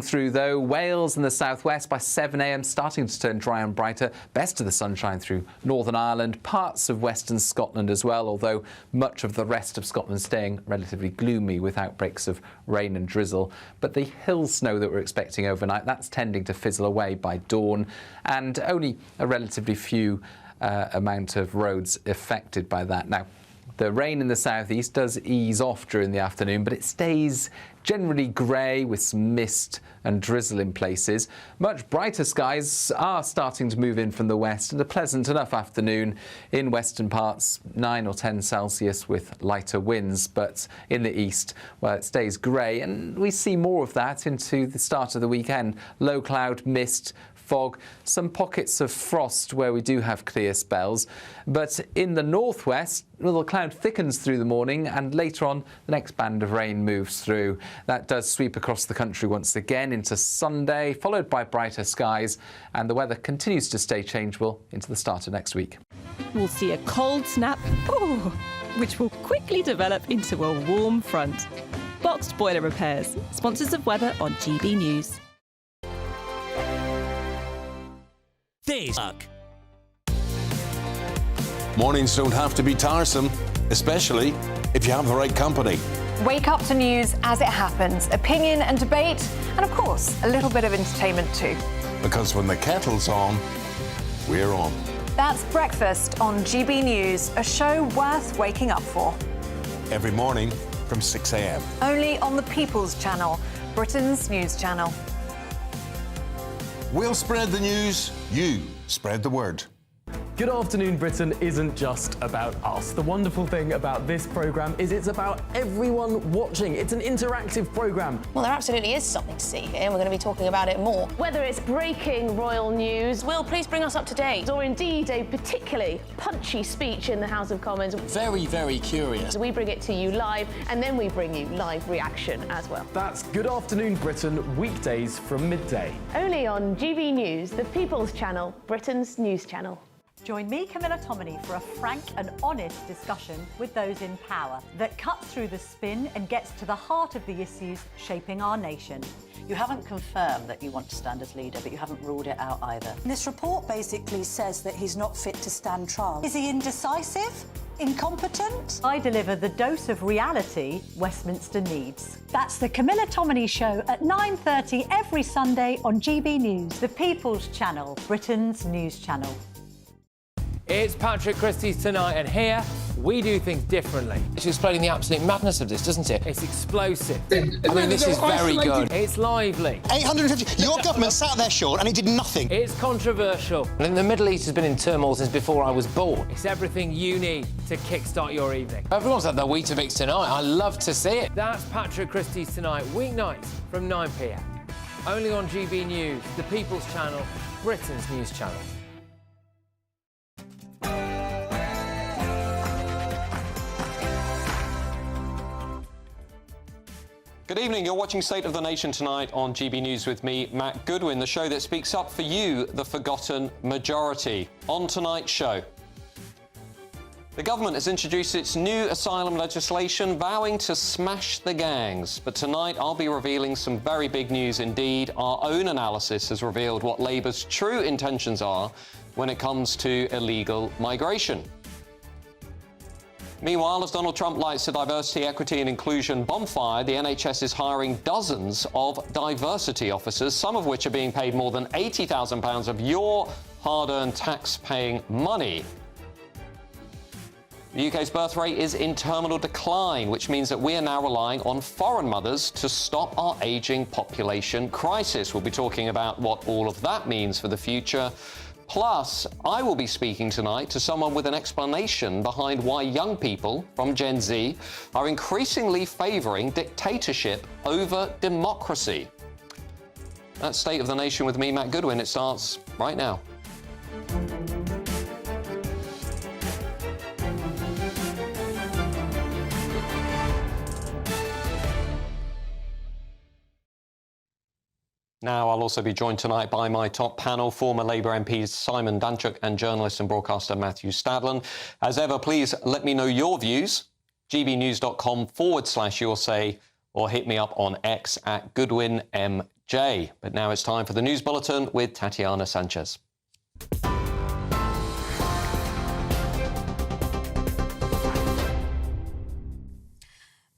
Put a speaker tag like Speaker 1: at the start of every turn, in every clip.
Speaker 1: Through, though, Wales and the southwest by 7 a.m. starting to turn dry and brighter. Best of the sunshine through Northern Ireland, parts of western Scotland as well, although much of the rest of Scotland staying relatively gloomy with outbreaks of rain and drizzle. But the hill snow that we're expecting overnight, that's tending to fizzle away by dawn, and only a relatively few amount of roads affected by that. Now, the rain in the southeast does ease off during the afternoon, but it stays generally grey with some mist and drizzle in places. Much brighter skies are starting to move in from the west, and a pleasant enough afternoon in western parts, 9 or 10 Celsius with lighter winds. But in the east, well, it stays grey, and we see more of that into the start of the weekend. Low cloud, mist, fog, some pockets of frost where we do have clear spells. But in the northwest, well, the cloud thickens through the morning, and later on the next band of rain moves through. That does sweep across the country once again into Sunday, followed by brighter skies, and the weather continues to stay changeable into the start of next week.
Speaker 2: We'll see a cold snap, which will quickly develop into a warm front. Boxed Boiler Repairs, sponsors of weather on GB News.
Speaker 3: Mornings don't have to be tiresome, especially if you have the right company.
Speaker 4: Wake up to news as it happens, opinion and debate, and of course, a little bit of entertainment too.
Speaker 3: Because when the kettle's on, we're on.
Speaker 4: That's Breakfast on GB News, a show worth waking up for.
Speaker 3: Every morning from 6 a.m.
Speaker 4: Only on the People's Channel, Britain's news channel.
Speaker 3: We'll spread the news, you spread the word.
Speaker 5: Good Afternoon Britain isn't just about us. The wonderful thing about this programme is it's about everyone watching. It's an interactive programme.
Speaker 6: Well, there absolutely is something to see here, and we're going to be talking about it more.
Speaker 7: Whether it's breaking royal news,
Speaker 6: Will, please bring us up to date.
Speaker 7: or indeed a particularly punchy speech in the House of Commons,
Speaker 8: Very, very curious.
Speaker 7: we bring it to you live, and then we bring you live reaction as well.
Speaker 5: That's Good Afternoon Britain, weekdays from midday.
Speaker 7: Only on GB News, the People's Channel, Britain's news channel.
Speaker 9: Join me, Camilla Tominey, for a frank and honest discussion with those in power that cuts through the spin and gets to the heart of the issues shaping our nation.
Speaker 10: You haven't confirmed that you want to stand as leader, but you haven't ruled it out either.
Speaker 11: This report basically says that he's not fit to stand trial. Is he indecisive? Incompetent?
Speaker 9: I deliver the dose of reality Westminster needs.
Speaker 11: That's the Camilla Tominey Show at 9:30 every Sunday on GB News.
Speaker 9: The People's Channel, Britain's news channel.
Speaker 8: It's Patrick Christie's Tonight, and here we do things differently.
Speaker 12: It's explaining the absolute madness of this, doesn't it?
Speaker 8: It's explosive. I mean, this is very good. It's lively.
Speaker 13: 850. Your government sat there, Sean, and it did nothing.
Speaker 8: It's controversial.
Speaker 12: And the Middle East has been in turmoil since before I was born.
Speaker 8: It's everything you need to kickstart your evening.
Speaker 12: Everyone's had their Weetabix tonight. I love to see it.
Speaker 8: That's Patrick Christie's Tonight, weeknights from 9 p.m. Only on GB News, the People's Channel, Britain's news channel.
Speaker 14: Good evening, you're watching State of the Nation tonight on GB News with me, Matt Goodwin, the show that speaks up for you, the forgotten majority. On tonight's show, the government has introduced its new asylum legislation, vowing to smash the gangs. But tonight I'll be revealing some very big news indeed. Our own analysis has revealed what Labour's true intentions are when it comes to illegal migration. Meanwhile, as Donald Trump lights a diversity, equity and inclusion bonfire, the NHS is hiring dozens of diversity officers, some of which are being paid more than £80,000 of your hard-earned tax-paying money. The UK's birth rate is in terminal decline, which means that we are now relying on foreign mothers to stop our ageing population crisis. We'll be talking about what all of that means for the future. Plus, I will be speaking tonight to someone with an explanation behind why young people from Gen Z are increasingly favouring dictatorship over democracy. That's State of the Nation with me, Matt Goodwin. It starts right now. Now, I'll also be joined tonight by my top panel, former Labour MPs Simon Danczuk and journalist and broadcaster Matthew Stadlen. As ever, please let me know your views, gbnews.com/your say, or hit me up on X at GoodwinMG. Jay. But now it's time for the News Bulletin with Tatiana Sanchez.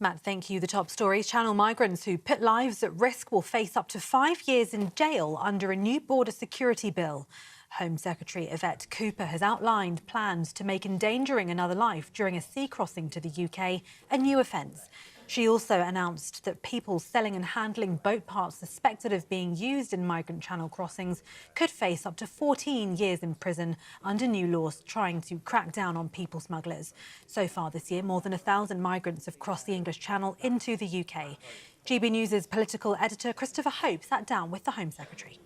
Speaker 9: Matt, thank you. The top stories. Channel migrants who put lives at risk will face up to 5 years in jail under a new border security bill. Home Secretary Yvette Cooper has outlined plans to make endangering another life during a sea crossing to the UK a new offence. She also announced that people selling and handling boat parts suspected of being used in migrant channel crossings could face up to 14 years in prison under new laws trying to crack down on people smugglers. So far this year, more than 1,000 migrants have crossed the English Channel into the UK. GB News' political editor Christopher Hope sat down with the Home Secretary.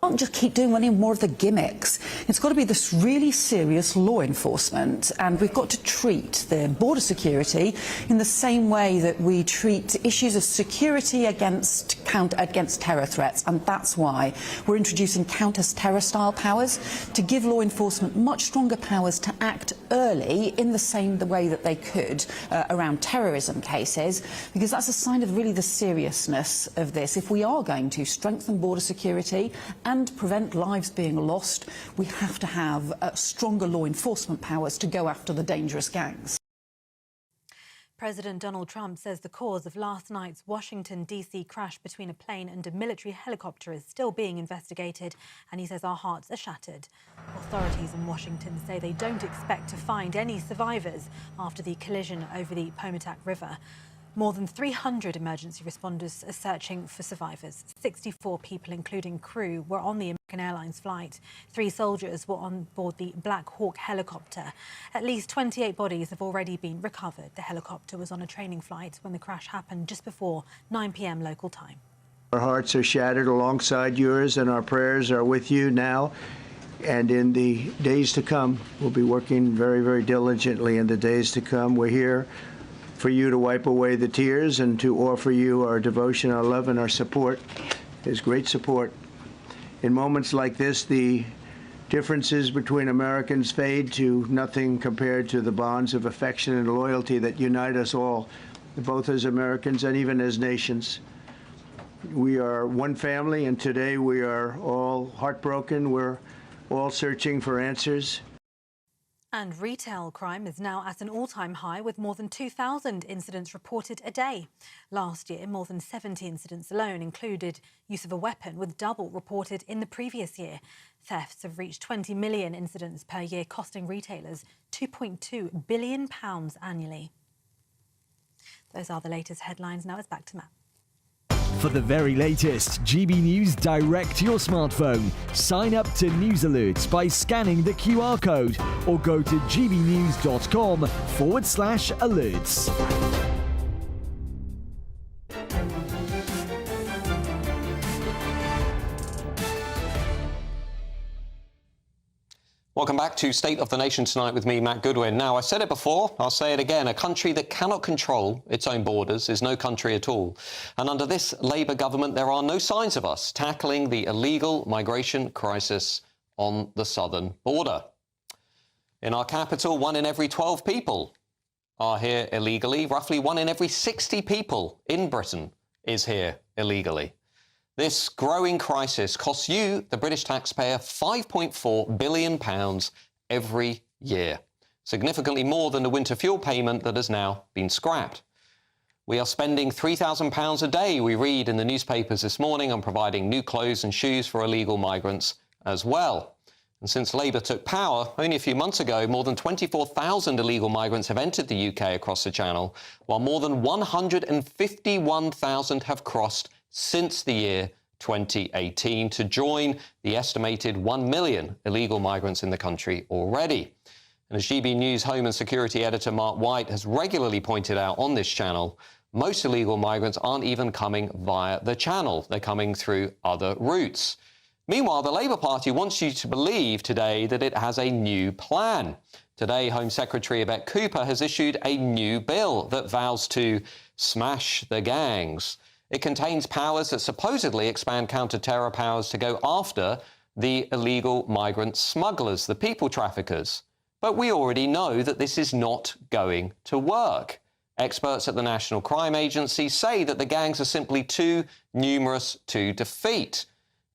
Speaker 15: Can't just keep doing any more of the gimmicks. It's got to be this really serious law enforcement, and we've got to treat the border security in the same way that we treat issues of security against terror threats, and that's why we're introducing counter-terror style powers to give law enforcement much stronger powers to act early in the same way that they could around terrorism cases, because that's a sign of really the seriousness of this. If we are going to strengthen border security and prevent lives being lost, we have to have stronger law enforcement powers to go after the dangerous gangs.
Speaker 9: President Donald Trump says the cause of last night's Washington, D.C. crash between a plane and a military helicopter is still being investigated, and he says our hearts are shattered. Authorities in Washington say they don't expect to find any survivors after the collision over the Potomac River. More than 300 emergency responders are searching for survivors. 64 people, including crew, were on the American Airlines flight. 3 soldiers were on board the Black Hawk helicopter. At least 28 bodies have already been recovered. The helicopter was on a training flight when the crash happened just before 9 p.m. local time.
Speaker 16: Our hearts are shattered alongside yours, and our prayers are with you now. And in the days to come, we'll be working very, very diligently in the days to come. We're here for you to wipe away the tears and to offer you our devotion, our love, and our support. There's great support. In moments like this, the differences between Americans fade to nothing compared to the bonds of affection and loyalty that unite us all, both as Americans and even as nations. We are one family, and today we are all heartbroken. We're all searching for answers.
Speaker 9: And retail crime is now at an all-time high, with more than 2,000 incidents reported a day. Last year, more than 70 incidents alone included use of a weapon, with double reported in the previous year. Thefts have reached 20 million incidents per year, costing retailers £2.2 billion annually. Those are the latest headlines. Now it's back to Matt.
Speaker 17: For the very latest GB News direct to your smartphone, sign up to News Alerts by scanning the QR code or go to gbnews.com/alerts.
Speaker 14: Welcome back to State of the Nation tonight with me, Matt Goodwin. Now, I said it before, I'll say it again. A country that cannot control its own borders is no country at all. And under this Labour government, there are no signs of us tackling the illegal migration crisis on the southern border. In our capital, 1 in every 12 people are here illegally. Roughly 1 in every 60 people in Britain is here illegally. This growing crisis costs you, the British taxpayer, £5.4 billion every year, significantly more than the winter fuel payment that has now been scrapped. We are spending £3,000 a day, we read in the newspapers this morning, on providing new clothes and shoes for illegal migrants as well. And since Labour took power only a few months ago, more than 24,000 illegal migrants have entered the UK across the Channel, while more than 151,000 have crossed since the year 2018 to join the estimated 1 million illegal migrants in the country already. And as GB News Home and Security Editor Mark White has regularly pointed out on this channel, most illegal migrants aren't even coming via the Channel. They're coming through other routes. Meanwhile, the Labour Party wants you to believe today that it has a new plan. Today, Home Secretary Yvette Cooper has issued a new bill that vows to smash the gangs. It contains powers that supposedly expand counter-terror powers to go after the illegal migrant smugglers, the people traffickers. But we already know that this is not going to work. Experts at the National Crime Agency say that the gangs are simply too numerous to defeat.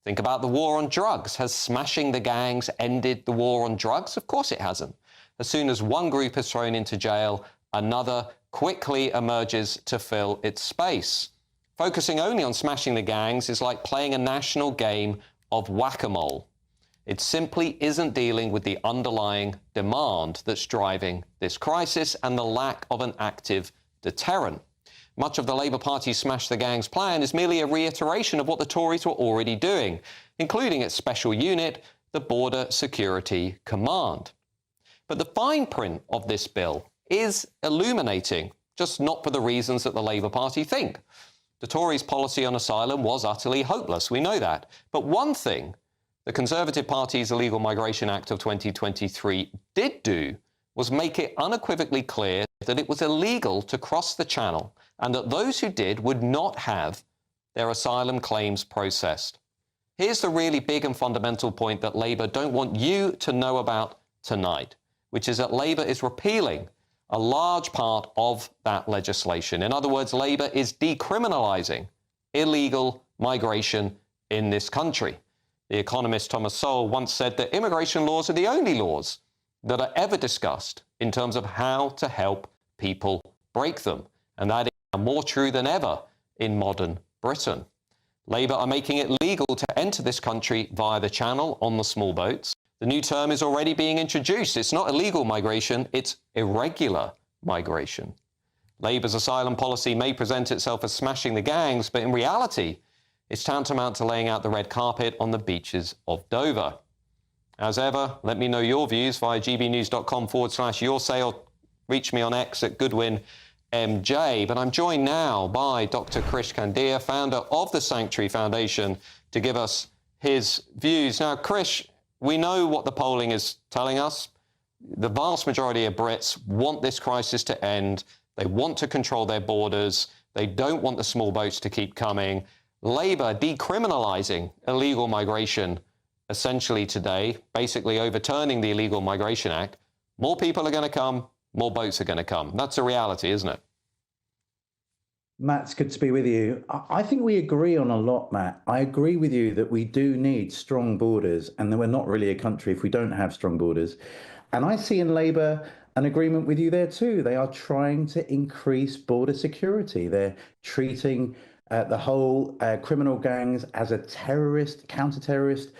Speaker 14: Think about the war on drugs. Has smashing the gangs ended the war on drugs? Of course it hasn't. As soon as one group is thrown into jail, another quickly emerges to fill its space. Focusing only on smashing the gangs is like playing a national game of whack-a-mole. It simply isn't dealing with the underlying demand that's driving this crisis and the lack of an active deterrent. Much of the Labour Party's Smash the Gangs plan is merely a reiteration of what the Tories were already doing, including its special unit, the Border Security Command. But the fine print of this bill is illuminating, just not for the reasons that the Labour Party think. The Tories' policy on asylum was utterly hopeless, we know that. But one thing the Conservative Party's Illegal Migration Act of 2023 did do was make it unequivocally clear that it was illegal to cross the Channel and that those who did would not have their asylum claims processed. Here's the really big and fundamental point that Labour don't want you to know about tonight, which is that Labour is repealing a large part of that legislation. In other words, Labour is decriminalising illegal migration in this country. The economist Thomas Sowell once said that immigration laws are the only laws that are ever discussed in terms of how to help people break them. And that is more true than ever in modern Britain. Labour are making it legal to enter this country via the Channel on the small boats. The new term is already being introduced. It's not illegal migration, it's irregular migration. Labour's asylum policy may present itself as smashing the gangs, but in reality, it's tantamount to laying out the red carpet on the beaches of Dover. As ever, let me know your views via gbnews.com/yoursay or reach me on X at GoodwinMJ. But I'm joined now by Dr. Krish Kandiah, founder of the Sanctuary Foundation, to give us his views. Now, Krish, we know what the polling is telling us. The vast majority of Brits want this crisis to end. They want to control their borders. They don't want the small boats to keep coming. Labour decriminalising illegal migration essentially today, basically overturning the Illegal Migration Act. More people are going to come, more boats are going to come. That's a reality, isn't it?
Speaker 18: Matt, it's good to be with you. I think we agree on a lot, Matt. I agree with you that we do need strong borders and that we're not really a country if we don't have strong borders. And I see in Labour an agreement with you there too. They are trying to increase border security. They're treating the whole criminal gangs as a terrorist, counter-terrorist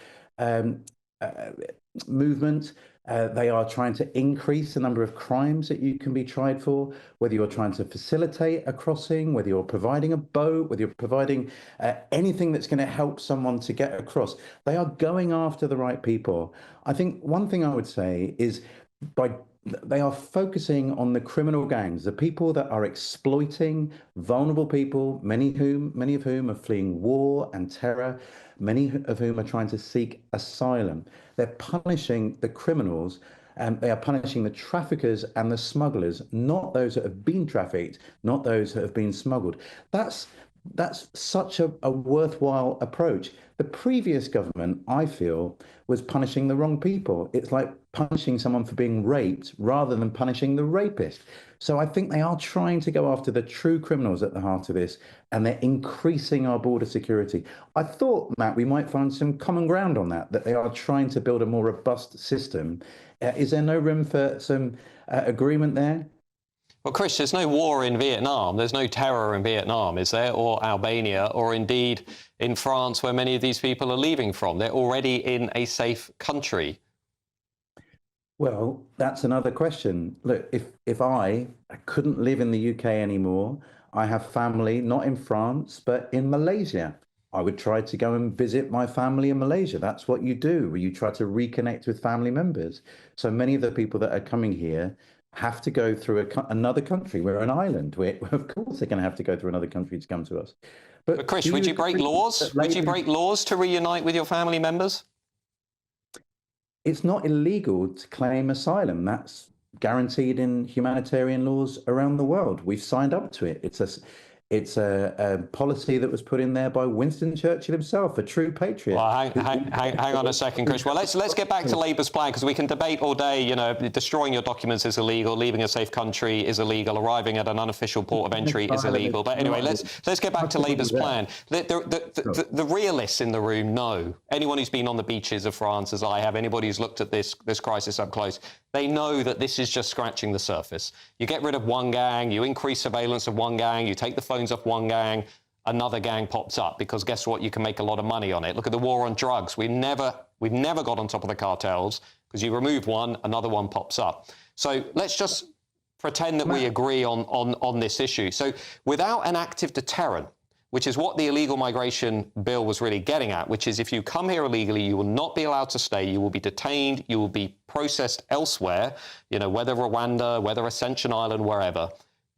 Speaker 18: movement. They are trying to increase the number of crimes that you can be tried for, whether you're trying to facilitate a crossing, whether you're providing a boat, whether you're providing anything that's going to help someone to get across. They are going after the right people. I think one thing I would say is they are focusing on the criminal gangs, the people that are exploiting vulnerable people, many of whom are fleeing war and terror, many of whom are trying to seek asylum. They're punishing the criminals, and they are punishing the traffickers and the smugglers, not those that have been trafficked, not those that have been smuggled. That's such a worthwhile approach. The previous government, I feel, was punishing the wrong people. It's like punishing someone for being raped rather than punishing the rapist. So I think they are trying to go after the true criminals at the heart of this, and they're increasing our border security. I thought, Matt, we might find some common ground on that they are trying to build a more robust system. Is there no room for some agreement there?
Speaker 14: Well, Chris, there's no war in Vietnam. There's no terror in Vietnam, is there? Or Albania, or indeed in France, where many of these people are leaving from. They're already in a safe country.
Speaker 18: Well, that's another question. Look, if I couldn't live in the UK anymore, I have family, not in France, but in Malaysia. I would try to go and visit my family in Malaysia. That's what you do, where you try to reconnect with family members. So many of the people that are coming here have to go through another country. We're an island. Of course, they're going to have to go through another country to come to us.
Speaker 14: But Chris, would you break laws? Would you break laws to reunite with your family members?
Speaker 18: It's not illegal to claim asylum. That's guaranteed in humanitarian laws around the world. We've signed up to it. It's a policy that was put in there by Winston Churchill himself, a true patriot.
Speaker 14: Well, hang on a second, Chris. Well, let's get back to Labour's plan, because we can debate all day. You know, destroying your documents is illegal, leaving a safe country is illegal, arriving at an unofficial port of entry is illegal. But anyway, let's get back to Labour's plan. The realists in the room know. Anyone who's been on the beaches of France, as I have, anybody who's looked at this crisis up close, they know that this is just scratching the surface. You get rid of one gang, you increase surveillance of one gang, you take the phones off one gang, another gang pops up, because guess what? You can make a lot of money on it. Look at the war on drugs. We've never got on top of the cartels, because you remove one, another one pops up. So let's just pretend that we agree on this issue. So without an active deterrent, which is what the illegal migration bill was really getting at, which is if you come here illegally, you will not be allowed to stay, you will be detained, you will be processed elsewhere, you know, whether Rwanda, whether Ascension Island, wherever.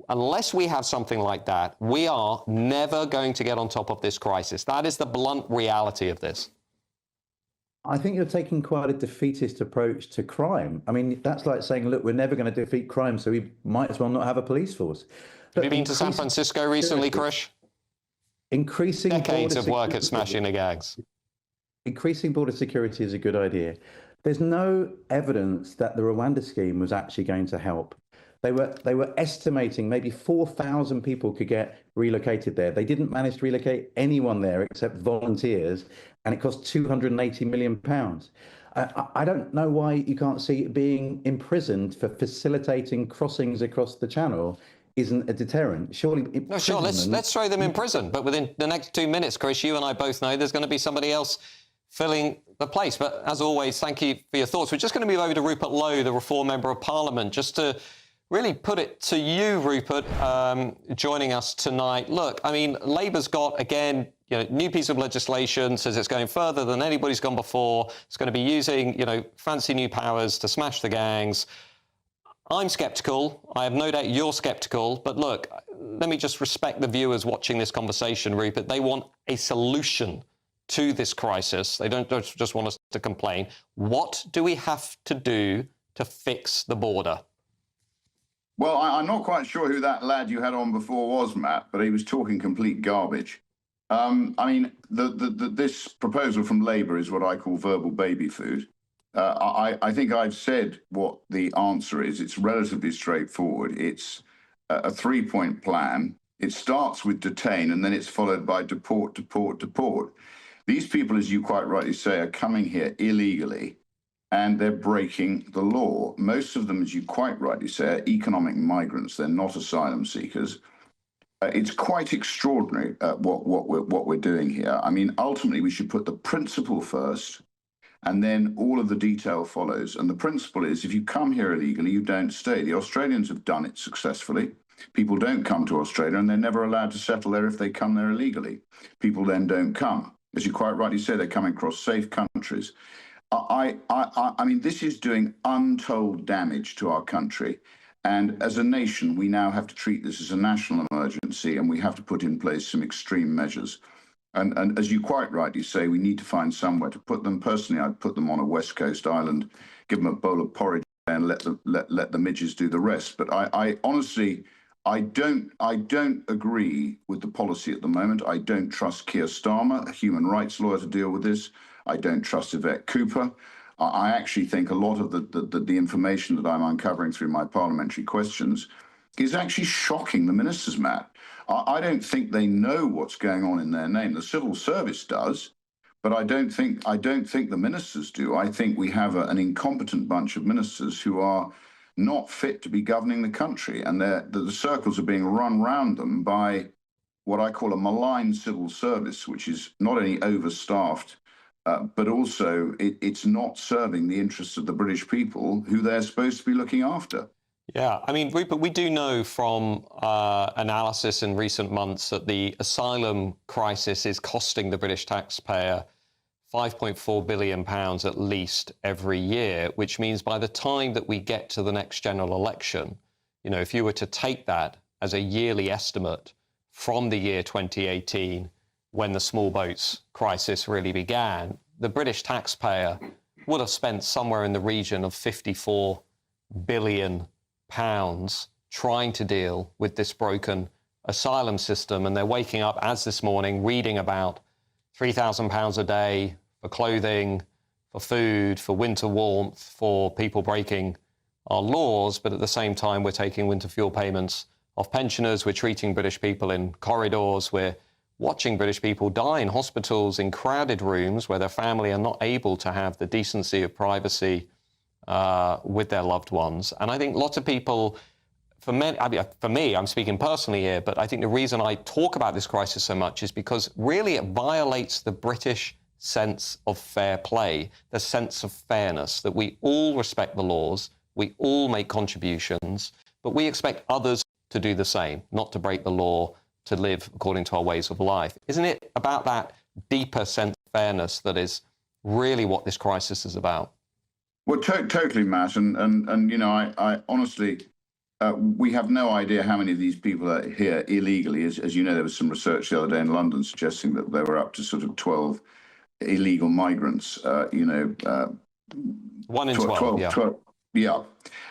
Speaker 14: Unless we have something like that, we are never going to get on top of this crisis. That is the blunt reality of this.
Speaker 18: I think you're taking quite a defeatist approach to crime. I mean, that's like saying, look, we're never going to defeat crime, so we might as well not have a police force.
Speaker 14: Have you been to San Francisco recently, Krish?
Speaker 18: Increasing
Speaker 14: decades of work at smashing the gangs.
Speaker 18: Increasing border security is a good idea. There's no evidence that the Rwanda scheme was actually going to help. They were estimating maybe 4,000 people could get relocated there. They didn't manage to relocate anyone there except volunteers, and it cost £280 million. I don't know why you can't see it being imprisoned for facilitating crossings across the channel isn't a deterrent. Surely,
Speaker 14: no, sure. Let's throw them in prison. But within the next 2 minutes, Chris, you and I both know there's going to be somebody else filling the place. But as always, thank you for your thoughts. We're just going to move over to Rupert Lowe, the Reform Member of Parliament, just to really put it to you, Rupert, joining us tonight. Look, I mean, Labour's got, again, you know, new piece of legislation, says it's going further than anybody's gone before. It's going to be using, you know, fancy new powers to smash the gangs. I'm sceptical. I have no doubt you're sceptical. But look, let me just respect the viewers watching this conversation, Rupert. They want a solution to this crisis. They don't just want us to complain. What do we have to do to fix the border?
Speaker 19: Well, I'm not quite sure who that lad you had on before was, Matt, but he was talking complete garbage. I mean, this proposal from Labour is what I call verbal baby food. I think I've said what the answer is. It's relatively straightforward. It's a three-point plan. It starts with detain, and then it's followed by deport, deport, deport. These people, as you quite rightly say, are coming here illegally, and they're breaking the law. Most of them, as you quite rightly say, are economic migrants. They're not asylum seekers. It's quite extraordinary what we're doing here. I mean, ultimately, we should put the principle first, and then all of the detail follows. And the principle is, if you come here illegally, you don't stay. The Australians have done it successfully. People don't come to Australia, and they're never allowed to settle there if they come there illegally. People then don't come. As you quite rightly say, they're coming across safe countries. I mean, this is doing untold damage to our country. And as a nation, we now have to treat this as a national emergency, and we have to put in place some extreme measures. And as you quite rightly say, we need to find somewhere to put them. Personally, I'd put them on a West Coast island, give them a bowl of porridge, and let the midges do the rest. But I honestly, I don't agree with the policy at the moment. I don't trust Keir Starmer, a human rights lawyer, to deal with this. I don't trust Yvette Cooper. I actually think a lot of the information that I'm uncovering through my parliamentary questions is actually shocking the ministers, Matt. I don't think they know what's going on in their name. The civil service does, but I don't think the ministers do. I think we have an incompetent bunch of ministers who are not fit to be governing the country, and the circles are being run round them by what I call a malign civil service, which is not only overstaffed, but also it's not serving the interests of the British people who they're supposed to be looking after.
Speaker 14: Yeah, I mean, Rupert, we do know from analysis in recent months that the asylum crisis is costing the British taxpayer £5.4 billion at least every year, which means by the time that we get to the next general election, you know, if you were to take that as a yearly estimate from the year 2018, when the small boats crisis really began, the British taxpayer would have spent somewhere in the region of £54 billion trying to deal with this broken asylum system, and they're waking up, as this morning, reading about £3,000 a day for clothing, for food, for winter warmth, for people breaking our laws, but at the same time we're taking winter fuel payments off pensioners, we're treating British people in corridors, we're watching British people die in hospitals in crowded rooms where their family are not able to have the decency of privacy with their loved ones. And I think lots of people, for me, I'm speaking personally here, but I think the reason I talk about this crisis so much is because really it violates the British sense of fair play, the sense of fairness, that we all respect the laws, we all make contributions, but we expect others to do the same, not to break the law, to live according to our ways of life. Isn't it about that deeper sense of fairness that is really what this crisis is about?
Speaker 19: Well, totally, Matt. And you know, I honestly, we have no idea how many of these people are here illegally. As you know, there was some research the other day in London suggesting that there were up to sort of 12 illegal migrants. You know,
Speaker 14: 1 in 12, yeah.
Speaker 19: 12, yeah,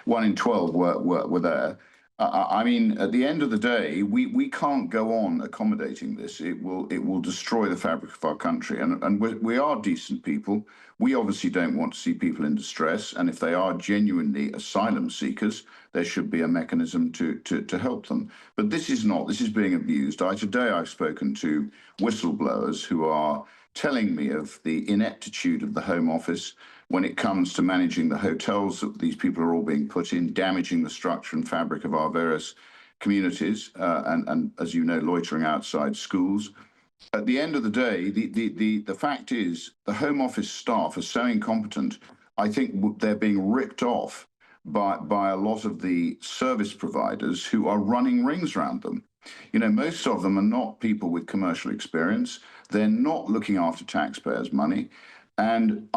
Speaker 19: 1 in 12 were there. I mean, at the end of the day, we can't go on accommodating this. It will destroy the fabric of our country. And we are decent people. We obviously don't want to see people in distress. And if they are genuinely asylum seekers, there should be a mechanism to help them. But this is not. This is being abused. Today I've spoken to whistleblowers who are telling me of the ineptitude of the Home Office when it comes to managing the hotels that these people are all being put in, damaging the structure and fabric of our various communities, and as you know, loitering outside schools. At the end of the day, the fact is the Home Office staff are so incompetent, I think they're being ripped off by a lot of the service providers who are running rings around them. You know, most of them are not people with commercial experience. They're not looking after taxpayers' money. And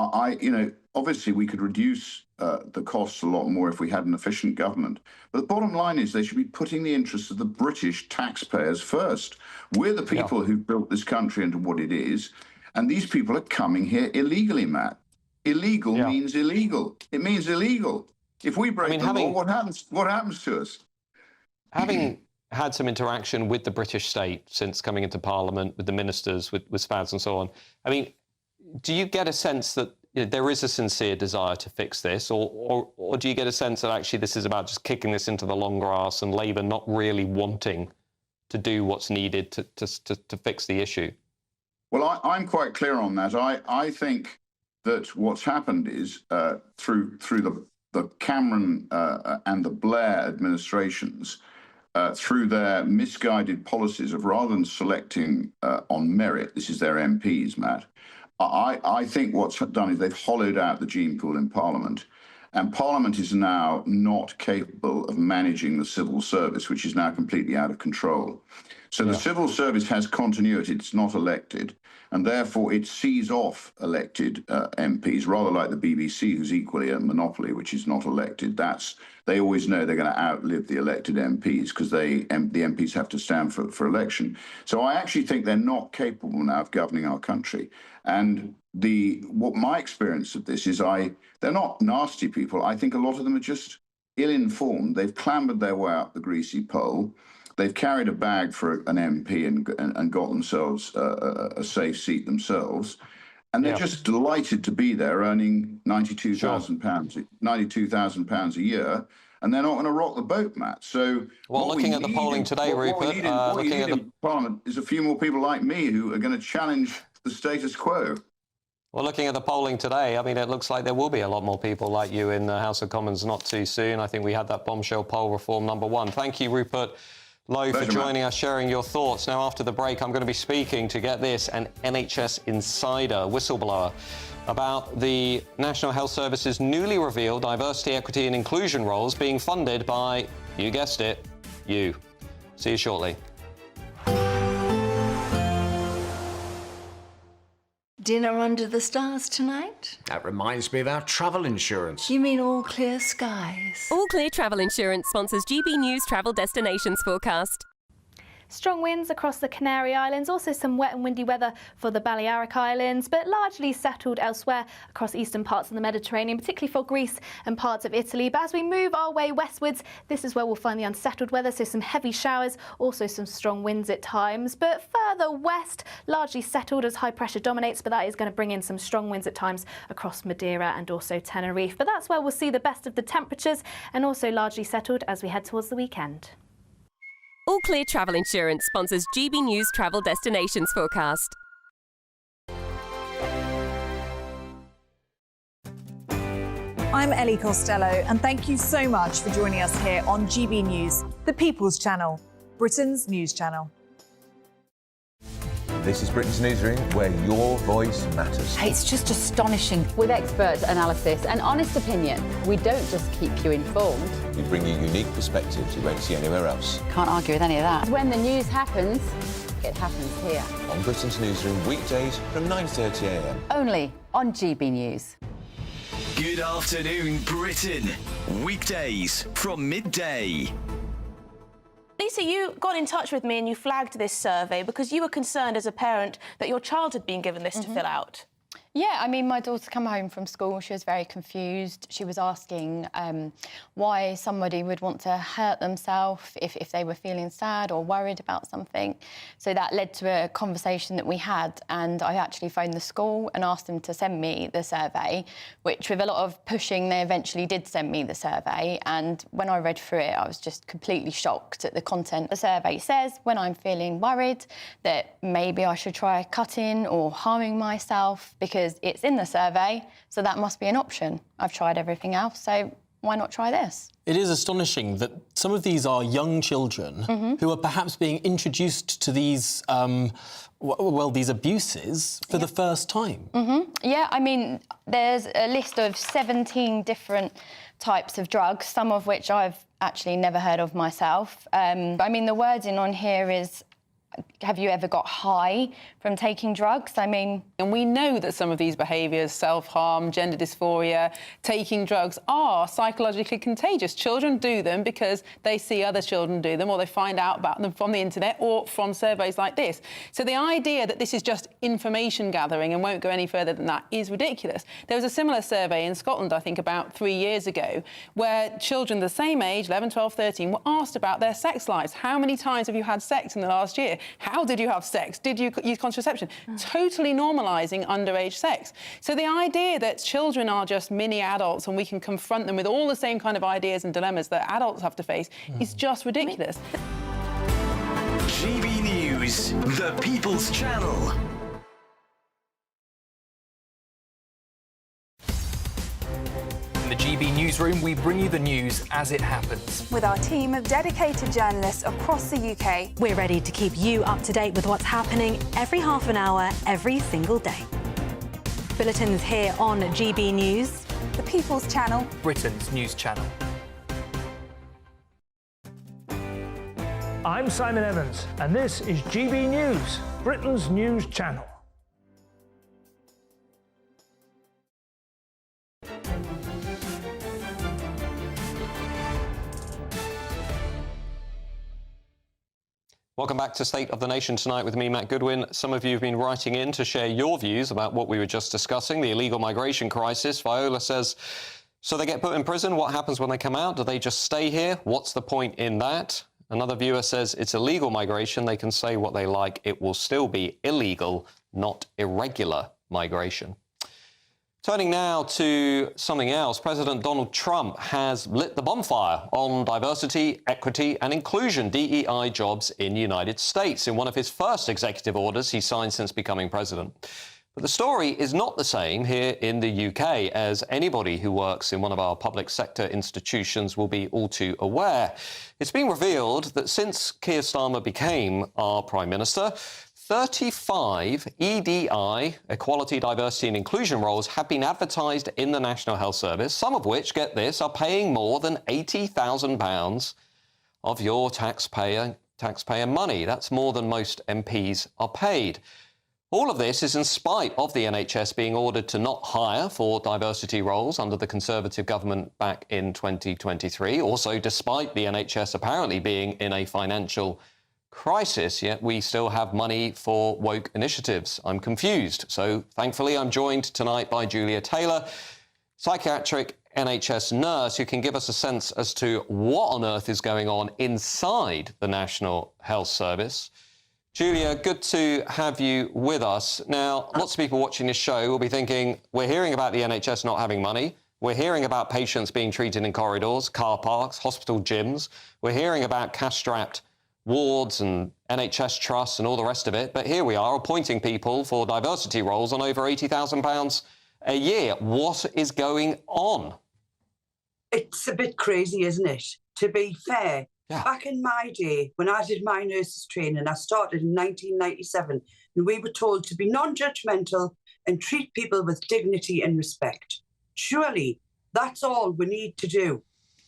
Speaker 19: you know, obviously we could reduce the costs a lot more if we had an efficient government. But the bottom line is they should be putting the interests of the British taxpayers first. We're the people who built this country into what it is. And these people are coming here illegally, Matt. Illegal means illegal. It means illegal. If we break the law, what happens to us? Having
Speaker 14: had some interaction with the British state since coming into Parliament, with the ministers, with Spads and so on, I mean, do you get a sense that there is a sincere desire to fix this, or do you get a sense that actually this is about just kicking this into the long grass and Labour not really wanting to do what's needed to fix the issue?
Speaker 19: Well, I'm quite clear on that. I think that what's happened is through the Cameron and the Blair administrations, through their misguided policies of rather than selecting on merit, this is their MPs, Matt, I think what's done is they've hollowed out the gene pool in Parliament, and Parliament is now not capable of managing the civil service, which is now completely out of control. So the civil service has continuity, it's not elected, and therefore it sees off elected MPs, rather like the BBC, who's equally a monopoly, which is not elected. They always know they're going to outlive the elected MPs because the MPs have to stand for election. So I actually think they're not capable now of governing our country. And what my experience of this is they're not nasty people. I think a lot of them are just ill-informed. They've clambered their way up the greasy pole. They've carried a bag for an MP and got themselves a safe seat themselves. And they're just delighted to be there earning £92,000 a year. And they're not going to rock the boat, Matt. So,
Speaker 14: well, looking at the polling today, Rupert,
Speaker 19: what you need in Parliament is a few more people like me who are going to challenge the status quo.
Speaker 14: Well, looking at the polling today, I mean, it looks like there will be a lot more people like you in the House of Commons not too soon. I think we had that bombshell poll reform #1. Thank you, Rupert Lowe, for joining us, sharing your thoughts. Now, after the break, I'm going to be speaking, to get this, an NHS insider, whistleblower, about the National Health Service's newly revealed diversity, equity and inclusion roles being funded by, you guessed it, you. See you shortly.
Speaker 20: Dinner under the stars tonight?
Speaker 21: That reminds me of our travel insurance.
Speaker 20: You mean all clear skies?
Speaker 22: All Clear Travel Insurance sponsors GB News travel destinations forecast.
Speaker 1: Strong winds across the Canary Islands, also some wet and windy weather for the Balearic Islands, but largely settled elsewhere across eastern parts of the Mediterranean, particularly for Greece and parts of Italy. But as we move our way westwards, this is where we'll find the unsettled weather, so some heavy showers, also some strong winds at times. But further west, largely settled as high pressure dominates, but that is going to bring in some strong winds at times across Madeira and also Tenerife. But that's where we'll see the best of the temperatures, and also largely settled as we head towards the weekend.
Speaker 22: All Clear Travel Insurance sponsors GB News Travel Destinations Forecast.
Speaker 23: I'm Ellie Costello, and thank you so much for joining us here on GB News, the People's Channel, Britain's news channel.
Speaker 24: This is Britain's Newsroom, where your voice matters.
Speaker 25: It's just astonishing. With expert analysis and honest opinion, we don't just keep you informed.
Speaker 24: We bring you unique perspectives you won't see anywhere else.
Speaker 25: Can't argue with any of that. When the news happens, it happens here.
Speaker 24: On Britain's Newsroom, weekdays from 9:30 a.m.
Speaker 25: Only on GB News.
Speaker 26: Good afternoon, Britain. Weekdays from midday.
Speaker 6: Lisa, you got in touch with me and you flagged this survey because you were concerned as a parent that your child had been given this to fill out.
Speaker 27: Yeah, I mean, my daughter came home from school, she was very confused. She was asking why somebody would want to hurt themselves if they were feeling sad or worried about something. So that led to a conversation that we had, and I actually phoned the school and asked them to send me the survey, which with a lot of pushing, they eventually did send me the survey. And when I read through it, I was just completely shocked at the content. The survey says when I'm feeling worried that maybe I should try cutting or harming myself, because it's in the survey, so that must be an option. I've tried everything else, so why not try this?
Speaker 28: It is astonishing that some of these are young children who are perhaps being introduced to these, these abuses for the first time.
Speaker 27: Yeah, I mean, there's a list of 17 different types of drugs, some of which I've actually never heard of myself. I mean, the wording on here is, have you ever got high from taking drugs? I mean...
Speaker 29: And we know that some of these behaviours, self-harm, gender dysphoria, taking drugs, are psychologically contagious. Children do them because they see other children do them, or they find out about them from the internet or from surveys like this. So the idea that this is just information gathering and won't go any further than that is ridiculous. There was a similar survey in Scotland, I think, about 3 years ago, where children the same age, 11, 12, 13, were asked about their sex lives. How many times have you had sex in the last year? How did you have sex? Did you use contraception? Totally normalising underage sex. So the idea that children are just mini adults and we can confront them with all the same kind of ideas and dilemmas that adults have to face is just ridiculous.
Speaker 26: GB News, the People's Channel.
Speaker 30: In the GB Newsroom, we bring you the news as it happens.
Speaker 23: With our team of dedicated journalists across the UK.
Speaker 9: We're ready to keep you up to date with what's happening every half an hour, every single day. Bulletins here on GB News,
Speaker 23: the People's Channel,
Speaker 30: Britain's news channel.
Speaker 31: I'm Simon Evans, and this is GB News, Britain's news channel.
Speaker 14: Welcome back to State of the Nation tonight with me, Matt Goodwin. Some of you have been writing in to share your views about what we were just discussing, the illegal migration crisis. Viola says, so they get put in prison, what happens when they come out? Do they just stay here? What's the point in that? Another viewer says, it's illegal migration. They can say what they like. It will still be illegal, not irregular migration. Turning now to something else, President Donald Trump has lit the bonfire on diversity, equity and inclusion, DEI jobs in the United States in one of his first executive orders he signed since becoming president. But the story is not the same here in the UK, as anybody who works in one of our public sector institutions will be all too aware. It's been revealed that since Keir Starmer became our Prime Minister, 35 EDI, Equality, Diversity and Inclusion roles have been advertised in the National Health Service, some of which, get this, are paying more than £80,000 of your taxpayer money. That's more than most MPs are paid. All of this is in spite of the NHS being ordered to not hire for diversity roles under the Conservative government back in 2023. Also, despite the NHS apparently being in a financial crisis, yet we still have money for woke initiatives. I'm confused. So thankfully, I'm joined tonight by Julia Taylor, psychiatric NHS nurse, who can give us a sense as to what on earth is going on inside the National Health Service. Julia, good to have you with us. Now, lots of people watching this show will be thinking, we're hearing about the NHS not having money. We're hearing about patients being treated in corridors, car parks, hospital gyms. We're hearing about cash-strapped wards and NHS trusts and all the rest of it. But here we are appointing people for diversity roles on over £80,000 a year. What is going on?
Speaker 2: It's a bit crazy, isn't it? To be fair, back in my day, when I did my nurses training, I started in 1997, and we were told to be non-judgmental and treat people with dignity and respect. Surely that's all we need to do.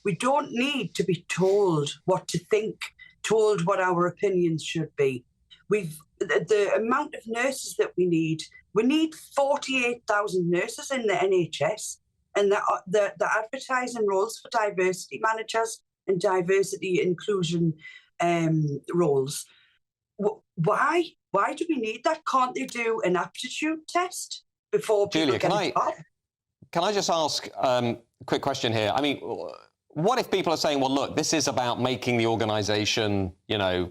Speaker 2: We don't need to be told what to think, told what our opinions should be. The amount of nurses that we need 48,000 nurses in the NHS, and the advertising roles for diversity managers and diversity inclusion roles. Why do we need that? Can't they do an aptitude test before people
Speaker 14: Julia,
Speaker 2: get a job?
Speaker 14: Can I just ask a quick question here? I mean, what if people are saying, well, look, this is about making the organisation, you know,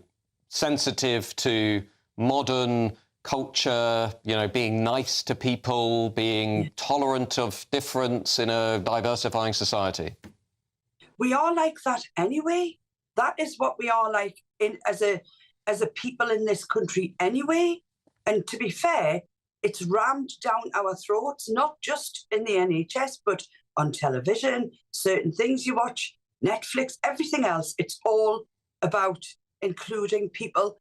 Speaker 14: sensitive to modern culture, you know, being nice to people, being tolerant of difference in a diversifying society?
Speaker 2: We are like that anyway. That is what we are like as a people in this country anyway. And to be fair, it's rammed down our throats, not just in the NHS, but on television, certain things you watch, Netflix, everything else. It's all about including people.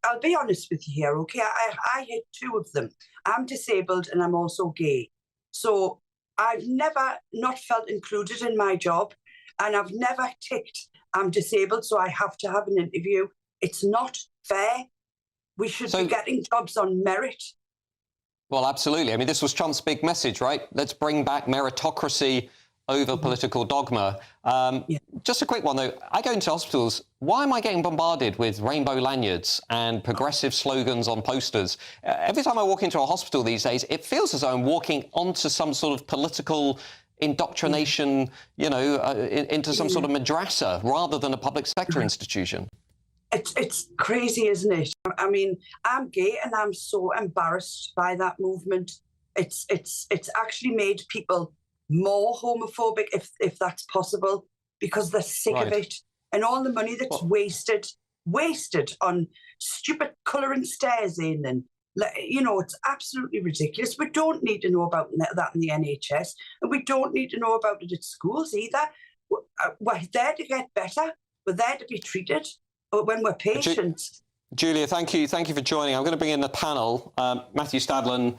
Speaker 2: I'll be honest with you here, okay? I hit two of them. I'm disabled and I'm also gay. So I've never not felt included in my job, and I've never ticked, I'm disabled, so I have to have an interview. It's not fair. We should be getting jobs on merit.
Speaker 14: Well, absolutely. I mean, this was Trump's big message, right? Let's bring back meritocracy over political dogma. Just a quick one, though. I go into hospitals. Why am I getting bombarded with rainbow lanyards and progressive slogans on posters? Every time I walk into a hospital these days, it feels as though I'm walking onto some sort of political indoctrination, you know, into some sort of madrasa rather than a public sector institution.
Speaker 2: It's crazy, isn't it? I mean, I'm gay and I'm so embarrassed by that movement. It's actually made people more homophobic, if that's possible, because they're sick of it. And all the money that's wasted on stupid colouring stairs in, and, you know, it's absolutely ridiculous. We don't need to know about that in the NHS, and we don't need to know about it at schools either. We're there to get better. We're there to be treated. But when we're patients...
Speaker 14: Julia, thank you for joining. I'm going to bring in the panel. Matthew Stadlen,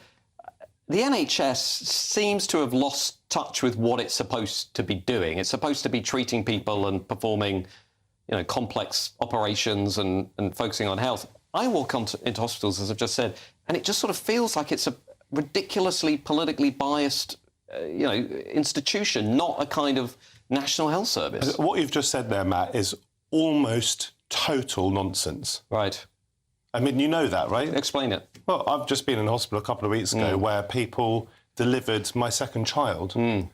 Speaker 14: the NHS seems to have lost touch with what it's supposed to be doing. It's supposed to be treating people and performing, you know, complex operations and focusing on health. I walk into hospitals, as I've just said, and it just sort of feels like it's a ridiculously politically biased, you know, institution, not a kind of national health service.
Speaker 3: What you've just said there, Matt, is almost total nonsense.
Speaker 14: Right.
Speaker 3: I mean, you know that, right?
Speaker 14: Explain it.
Speaker 3: Well, I've just been in hospital a couple of weeks ago where people delivered my second child. I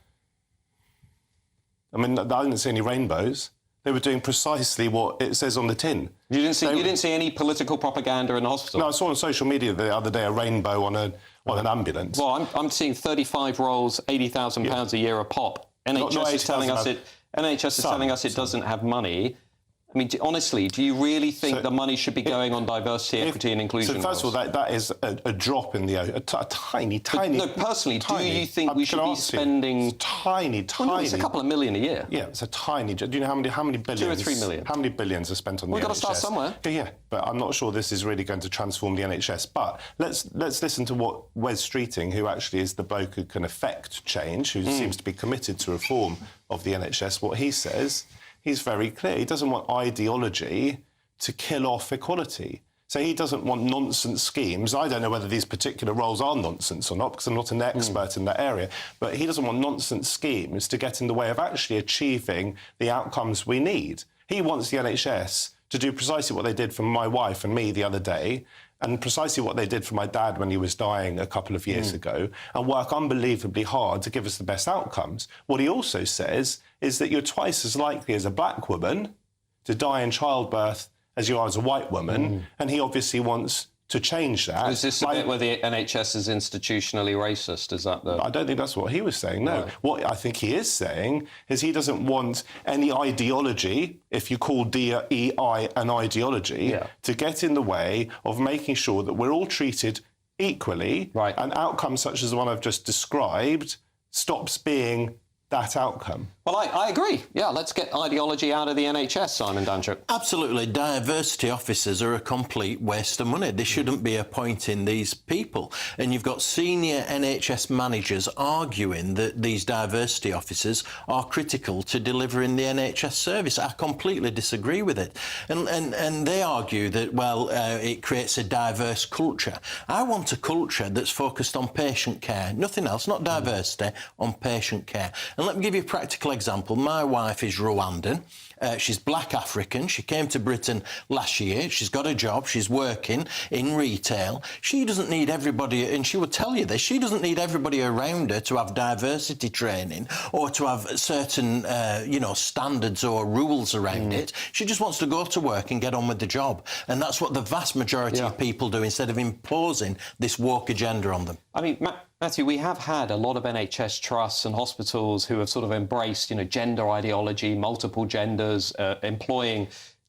Speaker 3: mean, I didn't see any rainbows. They were doing precisely what it says on the tin.
Speaker 14: You didn't see any political propaganda in the hospital?
Speaker 3: No, I saw on social media the other day a rainbow on an ambulance.
Speaker 14: Well, I'm seeing 35 rolls, £80,000 a year a pop. NHS is telling us it doesn't have money. I mean, honestly, do you really think the money should be going on diversity, equity and inclusion?
Speaker 3: So first of all, that is a drop in the a tiny.
Speaker 14: No, personally, do you think we should be spending
Speaker 3: tiny?
Speaker 14: Well, no, it's a couple of million a year.
Speaker 3: Yeah, it's a tiny. Do you know how many billions?
Speaker 14: 2 or 3 million.
Speaker 3: How many billions are spent on the NHS?
Speaker 14: We've got to start somewhere.
Speaker 3: Yeah, but I'm not sure this is really going to transform the NHS. But let's listen to what Wes Streeting, who actually is the bloke who can affect change, who seems to be committed to reform of the NHS, what he says. He's very clear. He doesn't want ideology to kill off equality. So he doesn't want nonsense schemes. I don't know whether these particular roles are nonsense or not, because I'm not an expert in that area. But he doesn't want nonsense schemes to get in the way of actually achieving the outcomes we need. He wants the NHS to do precisely what they did for my wife and me the other day, and precisely what they did for my dad when he was dying a couple of years ago, and work unbelievably hard to give us the best outcomes. What he also says is that you're twice as likely as a black woman to die in childbirth as you are as a white woman, and he obviously wants to change that.
Speaker 14: Is this a bit where the NHS is institutionally racist? Is that the...
Speaker 3: I don't think that's what he was saying, no.
Speaker 14: Right.
Speaker 3: What I think he is saying is he doesn't want any ideology, if you call DEI an ideology, to get in the way of making sure that we're all treated equally, and outcomes such as the one I've just described stops being that outcome.
Speaker 14: Well, I agree. Yeah, let's get ideology out of the NHS, Simon Danchuk.
Speaker 4: Absolutely. Diversity officers are a complete waste of money. They shouldn't be appointing these people. And you've got senior NHS managers arguing that these diversity officers are critical to delivering the NHS service. I completely disagree with it. And they argue that, well, it creates a diverse culture. I want a culture that's focused on patient care, nothing else, not diversity, on patient care. And let me give you a practical example. My wife is Rwandan. She's black African. She came to Britain last year. She's got a job. She's working in retail. She doesn't need everybody, and she would tell you this, she doesn't need everybody around her to have diversity training or to have certain, standards or rules around it. She just wants to go to work and get on with the job. And that's what the vast majority of people do instead of imposing this woke agenda on them.
Speaker 14: I mean, Matthew, we have had a lot of NHS trusts and hospitals who have sort of embraced, gender ideology, multiple genders, employing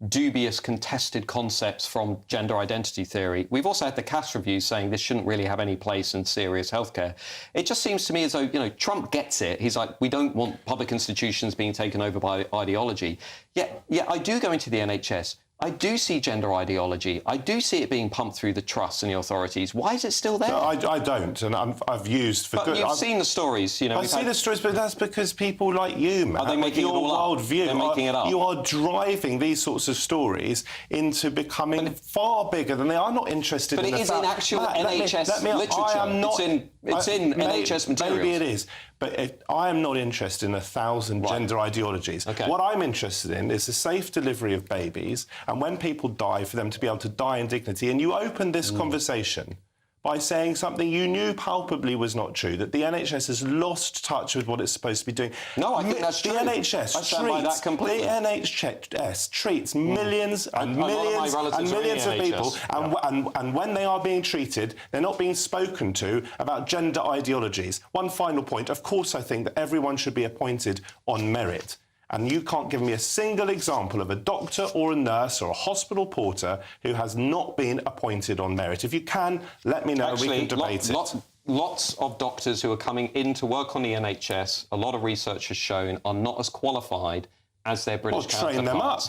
Speaker 14: dubious contested concepts from gender identity theory. We've also had the Cass review saying this shouldn't really have any place in serious healthcare. It just seems to me as though, Trump gets it. He's like, we don't want public institutions being taken over by ideology. Yet I do go into the NHS. I do see gender ideology. I do see it being pumped through the trusts and the authorities. Why is it still there?
Speaker 3: No, I don't, and I've used for
Speaker 14: but
Speaker 3: good.
Speaker 14: You've seen the stories,
Speaker 3: I've seen the stories, but that's because people like you, Matt,
Speaker 14: are they making
Speaker 3: your
Speaker 14: it all
Speaker 3: world
Speaker 14: up?
Speaker 3: view,
Speaker 14: They're making it up.
Speaker 3: You are driving these sorts of stories into becoming far bigger than they are. I'm not interested
Speaker 14: but
Speaker 3: in
Speaker 14: it is in actual NHS literature.
Speaker 3: I am not,
Speaker 14: it's in NHS materials.
Speaker 3: Maybe it is. But I am not interested in 1,000 gender ideologies.
Speaker 14: Okay.
Speaker 3: What I'm interested in is the safe delivery of babies, and when people die, for them to be able to die in dignity. And you opened this conversation by saying something you knew palpably was not true, that the NHS has lost touch with what it's supposed to be doing.
Speaker 14: No, I think that's true.
Speaker 3: The NHS
Speaker 14: I stand by that completely.
Speaker 3: The NHS treats millions and millions and millions of people, and when they are being treated, they're not being spoken to about gender ideologies. One final point. Of course, I think that everyone should be appointed on merit. And you can't give me a single example of a doctor or a nurse or a hospital porter who has not been appointed on merit. If you can, let me know.
Speaker 14: Actually,
Speaker 3: we can debate it.
Speaker 14: Lots of doctors who are coming in to work on the NHS, a lot of research has shown, are not as qualified as their British counterparts.
Speaker 3: Train them up.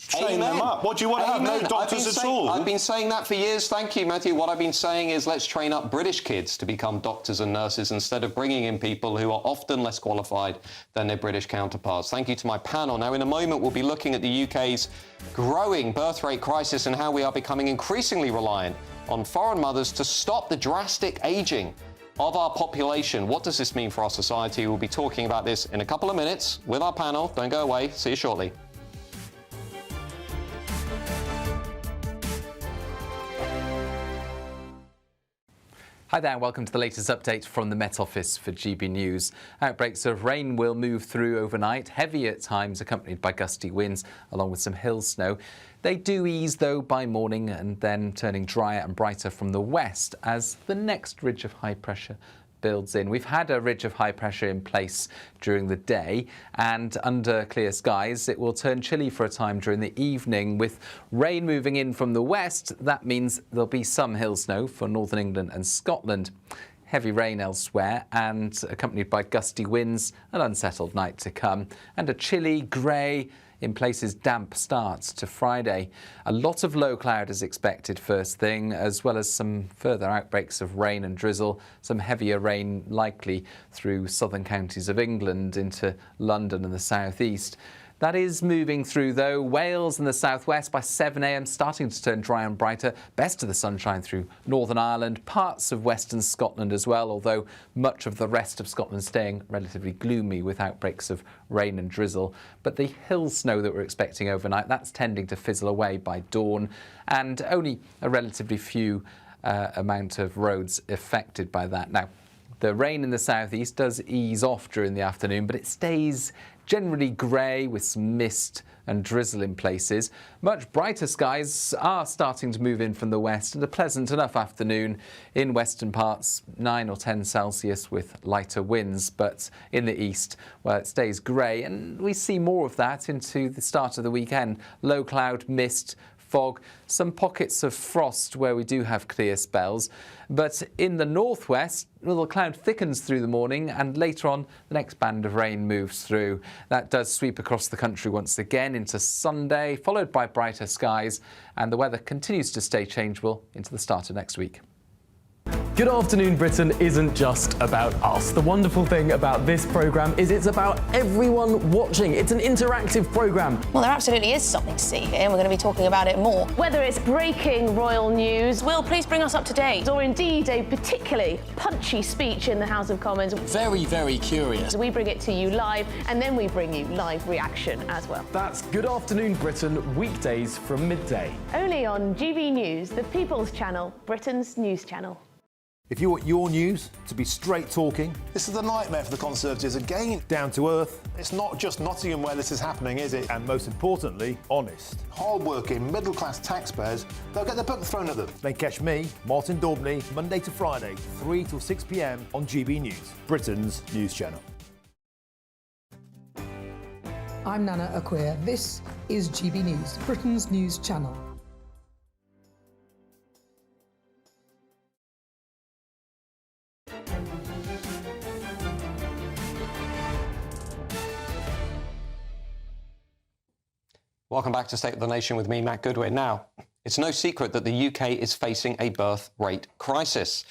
Speaker 3: Train them up. What do you want to have? No doctors at all?
Speaker 14: I've been saying that for years. Thank you, Matthew. What I've been saying is let's train up British kids to become doctors and nurses instead of bringing in people who are often less qualified than their British counterparts. Thank you to my panel. Now, in a moment, we'll be looking at the UK's growing birth rate crisis and how we are becoming increasingly reliant on foreign mothers to stop the drastic ageing of our population. What does this mean for our society? We'll be talking about this in a couple of minutes with our panel. Don't go away. See you shortly.
Speaker 5: Hi there, and welcome to the latest update from the Met Office for GB News. Outbreaks of rain will move through overnight, heavy at times, accompanied by gusty winds, along with some hill snow. They do ease, though, by morning and then turning drier and brighter from the west as the next ridge of high pressure builds in. We've had a ridge of high pressure in place during the day, and under clear skies it will turn chilly for a time during the evening. With rain moving in from the west, that means there'll be some hill snow for northern England and Scotland. Heavy rain elsewhere and accompanied by gusty winds, an unsettled night to come, and a chilly, grey, in places damp start to Friday. A lot of low cloud is expected first thing, as well as some further outbreaks of rain and drizzle, some heavier rain likely through southern counties of England into London and the southeast. That is moving through, though. Wales and the southwest by 7 a.m. starting to turn dry and brighter. Best of the sunshine through Northern Ireland, parts of western Scotland as well, although much of the rest of Scotland staying relatively gloomy with outbreaks of rain and drizzle. But the hill snow that we're expecting overnight, that's tending to fizzle away by dawn, and only a relatively few amount of roads affected by that. Now, the rain in the southeast does ease off during the afternoon, but it stays generally grey with some mist and drizzle in places. Much brighter skies are starting to move in from the west, and a pleasant enough afternoon in western parts, 9 or 10 Celsius with lighter winds, but in the east, well, it stays grey, and we see more of that into the start of the weekend. Low cloud, mist, fog, some pockets of frost where we do have clear spells. But in the northwest, well, the cloud thickens through the morning, and later on the next band of rain moves through. That does sweep across the country once again into Sunday, followed by brighter skies, and the weather continues to stay changeable into the start of next week.
Speaker 7: Good Afternoon Britain isn't just about us. The wonderful thing about this programme is it's about everyone watching. It's an interactive programme.
Speaker 6: Well, there absolutely is something to see here, and we're going to be talking about it more. Whether it's breaking royal news, Will, please bring us up to date, or indeed a particularly punchy speech in the House of Commons.
Speaker 28: Very, very curious.
Speaker 6: We bring it to you live, and then we bring you live reaction as well.
Speaker 7: That's Good Afternoon Britain, weekdays from midday.
Speaker 6: Only on GB News, the People's Channel, Britain's news channel.
Speaker 8: If you want your news to be straight talking,
Speaker 10: this is a nightmare for the Conservatives again.
Speaker 8: Down to earth.
Speaker 10: It's not just Nottingham where this is happening, is it?
Speaker 8: And most importantly, honest.
Speaker 10: Hard-working, middle-class taxpayers, they'll get the book thrown at them.
Speaker 8: Then catch me, Martin Daubney, Monday to Friday, 3 till 6 p.m. on GB News, Britain's news channel.
Speaker 11: I'm Nana Acquia. This is GB News, Britain's news channel.
Speaker 14: Welcome back to State of the Nation with me, Matt Goodwin. Now, it's no secret that the UK is facing a birth rate crisis.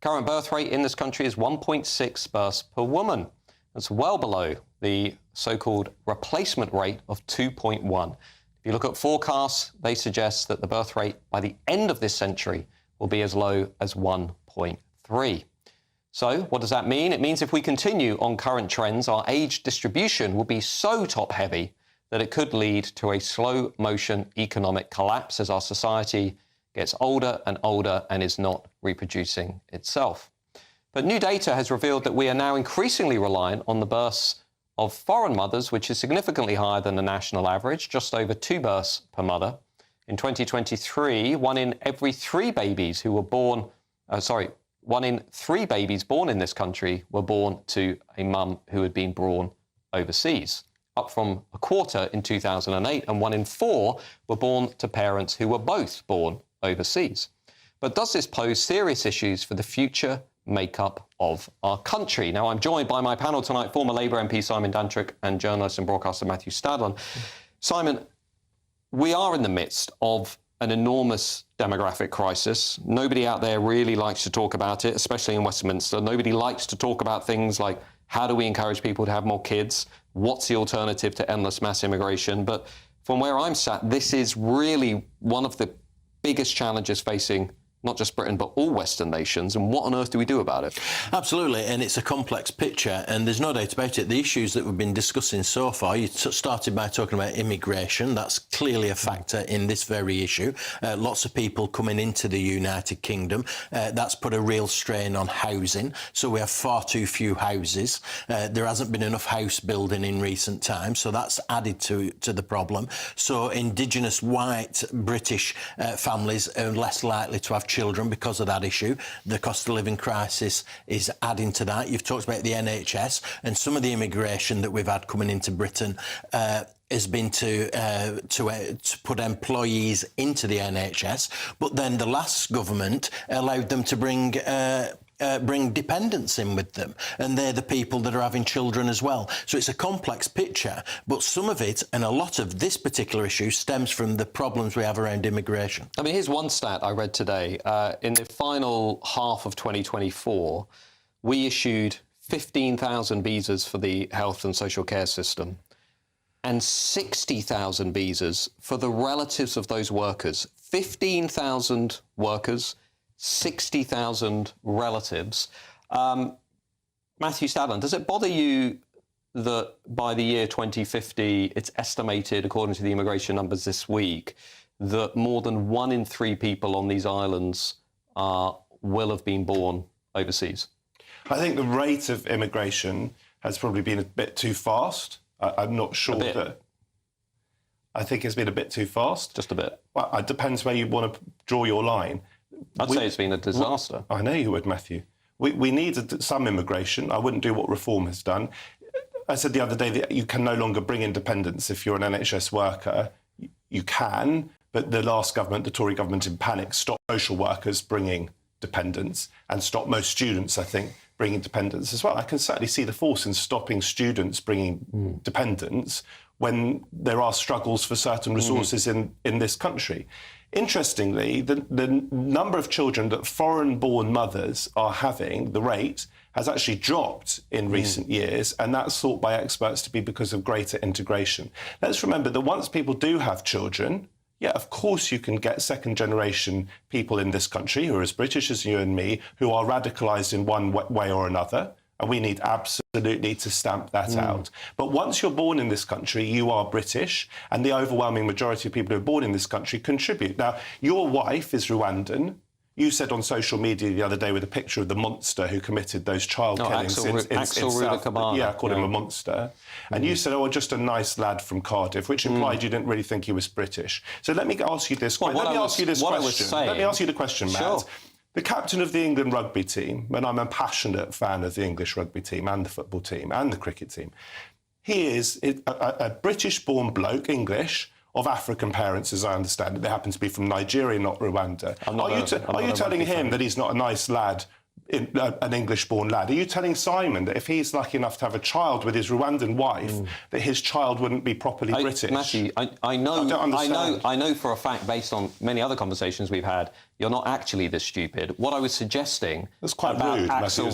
Speaker 14: Current birth rate in this country is 1.6 births per woman. That's well below the so-called replacement rate of 2.1. If you look at forecasts, they suggest that the birth rate by the end of this century will be as low as 1.3. So what does that mean? It means if we continue on current trends, our age distribution will be so top-heavy that it could lead to a slow-motion economic collapse as our society gets older and is not reproducing itself. But new data has revealed that we are now increasingly reliant on the births of foreign mothers, which is significantly higher than the national average, just over 2 births per mother. In 2023, 1 in 3 babies born in this country were born to a mum who had been born overseas, up from a quarter in 2008, and 1 in 4 were born to parents who were both born overseas. But does this pose serious issues for the future makeup of our country? Now, I'm joined by my panel tonight, former Labour MP Simon Dantrick and journalist and broadcaster Matthew Stadlen. Simon, we are in the midst of an enormous demographic crisis. Nobody out there really likes to talk about it, especially in Westminster. Nobody likes to talk about things like, how do we encourage people to have more kids? What's the alternative to endless mass immigration? But from where I'm sat, this is really one of the biggest challenges facing not just Britain, but all Western nations. And what on earth do we do about it?
Speaker 4: Absolutely, and it's a complex picture, and there's no doubt about it. The issues that we've been discussing so far, you started by talking about immigration. That's clearly a factor in this very issue. Lots of people coming into the United Kingdom. That's put a real strain on housing. So we have far too few houses. There hasn't been enough house building in recent times, so that's added to the problem. So Indigenous white British families are less likely to have children because of that issue. The cost of living crisis is adding to that. You've talked about the NHS, and some of the immigration that we've had coming into Britain has been to put employees into the NHS, but then the last government allowed them to bring dependents in with them, and they're the people that are having children as well. So it's a complex picture, but some of it and a lot of this particular issue stems from the problems we have around immigration.
Speaker 14: I mean, here's one stat I read today. In the final half of 2024, we issued 15,000 visas for the health and social care system. and 60,000 visas for the relatives of those workers. 15,000 workers, 60,000 relatives. Matthew Stadland, does it bother you that by the year 2050, it's estimated, according to the immigration numbers this week, that more than 1 in 3 people on these islands will have been born overseas?
Speaker 3: I think the rate of immigration has probably been a bit too fast. I'm not sure that... I think it's been a bit too fast.
Speaker 14: Just a bit?
Speaker 3: Well, it depends where you want to draw your line.
Speaker 14: I'd say it's been a disaster.
Speaker 3: I know you would, Matthew. We need some immigration. I wouldn't do what Reform has done. I said the other day that you can no longer bring in dependents if you're an NHS worker. You can, but the last government, the Tory government in panic, stopped social workers bringing dependents and stopped most students, I think, bringing dependents as well. I can certainly see the force in stopping students bringing dependents when there are struggles for certain resources in this country. Interestingly, the number of children that foreign-born mothers are having, the rate, has actually dropped in recent years, and that's thought by experts to be because of greater integration. Let's remember that once people do have children, yeah, of course you can get second-generation people in this country who are as British as you and me, who are radicalised in one way or another, and we need absolutely to stamp that out. But once you're born in this country, you are British, and the overwhelming majority of people who are born in this country contribute. Now, your wife is Rwandan. You said on social media the other day with a picture of the monster who committed those child killings in South... Yeah, I called him a monster. And you said, just a nice lad from Cardiff, which implied you didn't really think he was British. So let me ask you this question. Let me ask you the question, Matt. Sure. The captain of the England rugby team, and I'm a passionate fan of the English rugby team and the football team and the cricket team, he is a British-born bloke, English, of African parents, as I understand it. They happen to be from Nigeria, not Rwanda. Are you telling him that he's not a nice lad, an English-born lad? Are you telling Simon that if he's lucky enough to have a child with his Rwandan wife, that his child wouldn't be properly British?
Speaker 14: Matthew, I know for a fact, based on many other conversations we've had, you're not actually this stupid. What I was suggesting about Axel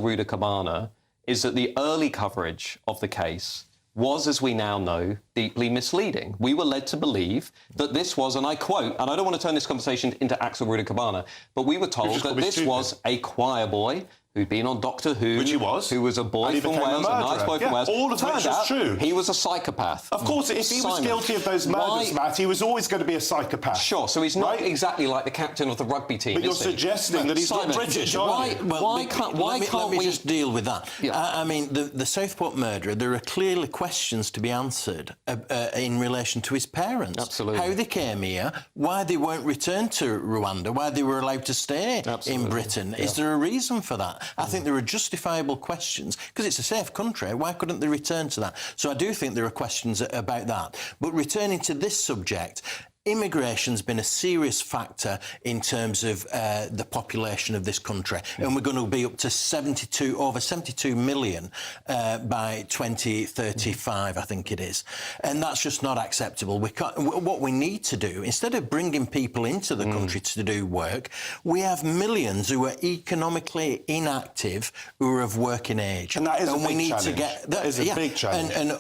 Speaker 14: Rudakabana is that the early coverage of the case was, as we now know, deeply misleading. We were led to believe that this was, and I quote, and I don't want to turn this conversation into Axel Rudakabana, but we were told that this was a choir boy who'd been on Doctor Who.
Speaker 3: Which he was.
Speaker 14: Who was a boy from Wales, a nice boy from Wales.
Speaker 3: All of which is true.
Speaker 14: He was a psychopath.
Speaker 3: Of course, if he was guilty of those murders, Matt, he was always going to be a psychopath.
Speaker 14: Sure, so he's not exactly like the captain of the rugby team,
Speaker 3: But you're suggesting that he's not British, aren't you?
Speaker 4: Why can't we just deal with that? Yeah. I mean, the Southport murderer, there are clearly questions to be answered in relation to his parents.
Speaker 14: Absolutely.
Speaker 4: How they came here, why they won't return to Rwanda, why they were allowed to stay in Britain. Is there a reason for that? I think there are justifiable questions, because it's a safe country, why couldn't they return to that? So I do think there are questions about that. But returning to this subject, immigration's been a serious factor in terms of the population of this country, and we're going to be up to over 72 million by 2035, I think it is, and that's just not acceptable. What we need to do, instead of bringing people into the country to do work, we have millions who are economically inactive who are of working age,
Speaker 3: and that is a big challenge. That is a big challenge.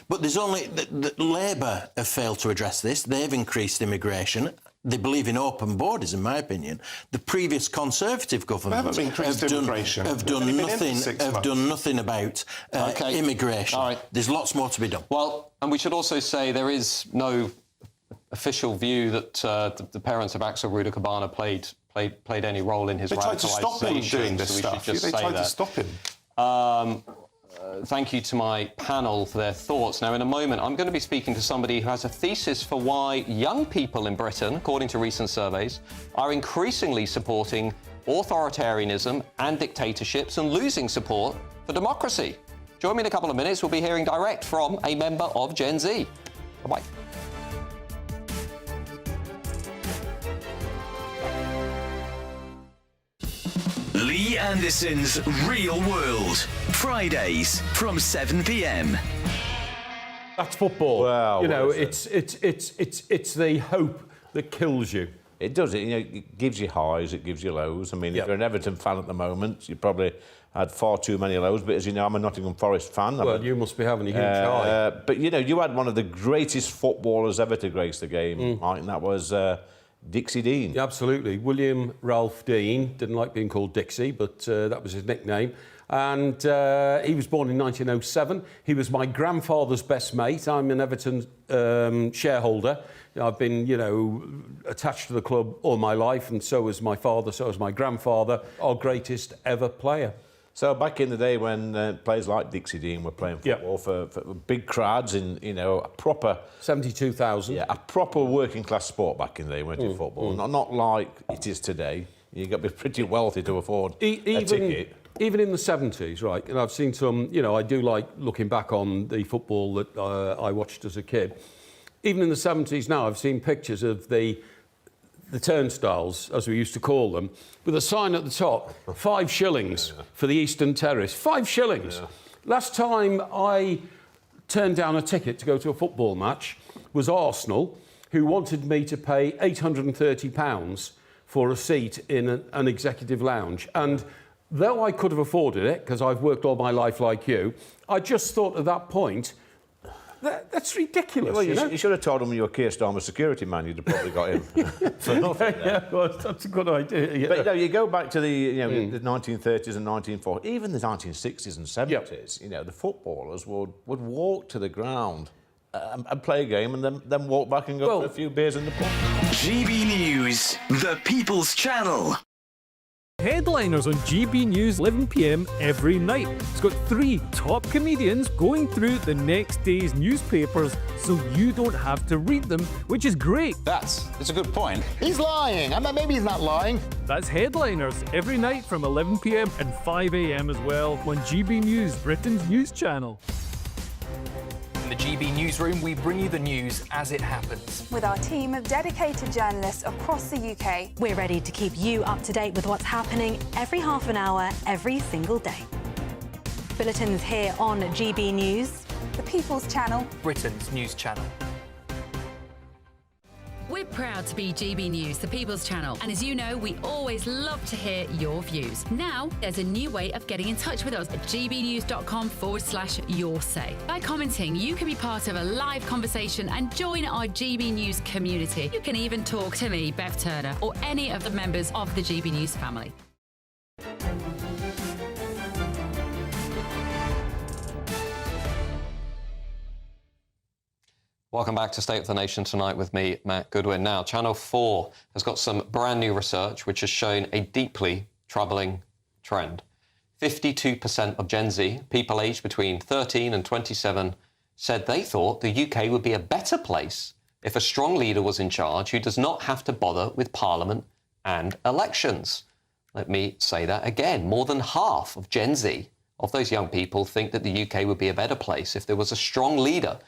Speaker 4: But there's only Labour have failed to address this. They've increased immigration. They believe in open borders, in my opinion. The previous Conservative government have done nothing about immigration.
Speaker 14: All right.
Speaker 4: There's lots more to be done.
Speaker 14: Well, and we should also say there is no official view that the parents of Axel Rudakabana played any role in his radicalisation. They tried to stop him doing this stuff. They tried to stop him. Thank you to my panel for their thoughts. Now, in a moment, I'm going to be speaking to somebody who has a thesis for why young people in Britain, according to recent surveys, are increasingly supporting authoritarianism and dictatorships and losing support for democracy. Join me in a couple of minutes. We'll be hearing direct from a member of Gen Z. Bye-bye.
Speaker 26: Lee Anderson's Real World, Fridays from 7 p.m.
Speaker 1: That's football. Well, it's the hope that kills you.
Speaker 12: It does. It gives you highs, it gives you lows. I mean, if you're an Everton fan at the moment, you're probably had far too many of those, but as you know, I'm a Nottingham Forest fan.
Speaker 1: Well, you must be having a huge high.
Speaker 12: But, you know, you had one of the greatest footballers ever to grace the game, Mike, and that was Dixie Dean.
Speaker 1: Yeah, absolutely. William Ralph Dean. Didn't like being called Dixie, but that was his nickname. And he was born in 1907. He was my grandfather's best mate. I'm an Everton shareholder. I've been, you know, attached to the club all my life, and so was my father, so was my grandfather, our greatest ever player.
Speaker 12: So back in the day when players like Dixie Dean were playing football for big crowds in, you know, a proper...
Speaker 1: 72,000.
Speaker 12: Yeah, a proper working class sport back in the day, weren't it, football? Not like it is today. You've got to be pretty wealthy to afford a ticket.
Speaker 1: Even in the 70s, right, and I've seen some, you know, I do like looking back on the football that I watched as a kid. Even in the 70s now, I've seen pictures of the turnstiles, as we used to call them, with a sign at the top, 5 shillings for the Eastern Terrace. 5 shillings. Yeah. Last time I turned down a ticket to go to a football match was Arsenal, who wanted me to pay £830 for a seat in an executive lounge. And though I could have afforded it, because I've worked all my life like you, I just thought at that point, that's ridiculous.
Speaker 12: Well,
Speaker 1: you know?
Speaker 12: You should have told him you were Keir Starmer's security man. You'd have probably got him for nothing.
Speaker 1: Yeah, well, that's a good idea. Yeah.
Speaker 12: But you know, you go back to the the 1930s and 1940s, even the 1960s and 70s. You know, the footballers would walk to the ground and play a game, and then walk back and go for a few beers in the pub.
Speaker 26: GB News, the People's Channel.
Speaker 31: Headliners on GB News 11 p.m. every night. It's got 3 top comedians going through the next day's newspapers so you don't have to read them, which is great.
Speaker 10: That's a good point. He's lying. Maybe he's not lying.
Speaker 31: That's Headliners every night from 11 p.m. and 5 a.m. as well on GB News, Britain's news channel.
Speaker 30: In the GB Newsroom, we bring you the news as it happens.
Speaker 23: With our team of dedicated journalists across the UK.
Speaker 9: We're ready to keep you up to date with what's happening every half an hour, every single day. Bulletins here on GB News.
Speaker 23: The People's Channel.
Speaker 30: Britain's news channel.
Speaker 13: We're proud to be GB News, the People's Channel, and as you know, we always love to hear your views. Now, there's a new way of getting in touch with us at gbnews.com/yoursay. By commenting, you can be part of a live conversation and join our GB News community. You can even talk to me, Bev Turner, or any of the members of the GB News family.
Speaker 14: Welcome back to State of the Nation tonight with me, Matt Goodwin. Now, Channel 4 has got some brand new research which has shown a deeply troubling trend. 52% of Gen Z, people aged between 13 and 27, said they thought the UK would be a better place if a strong leader was in charge who does not have to bother with Parliament and elections. Let me say that again. More than half of Gen Z, of those young people, think that the UK would be a better place if there was a strong leader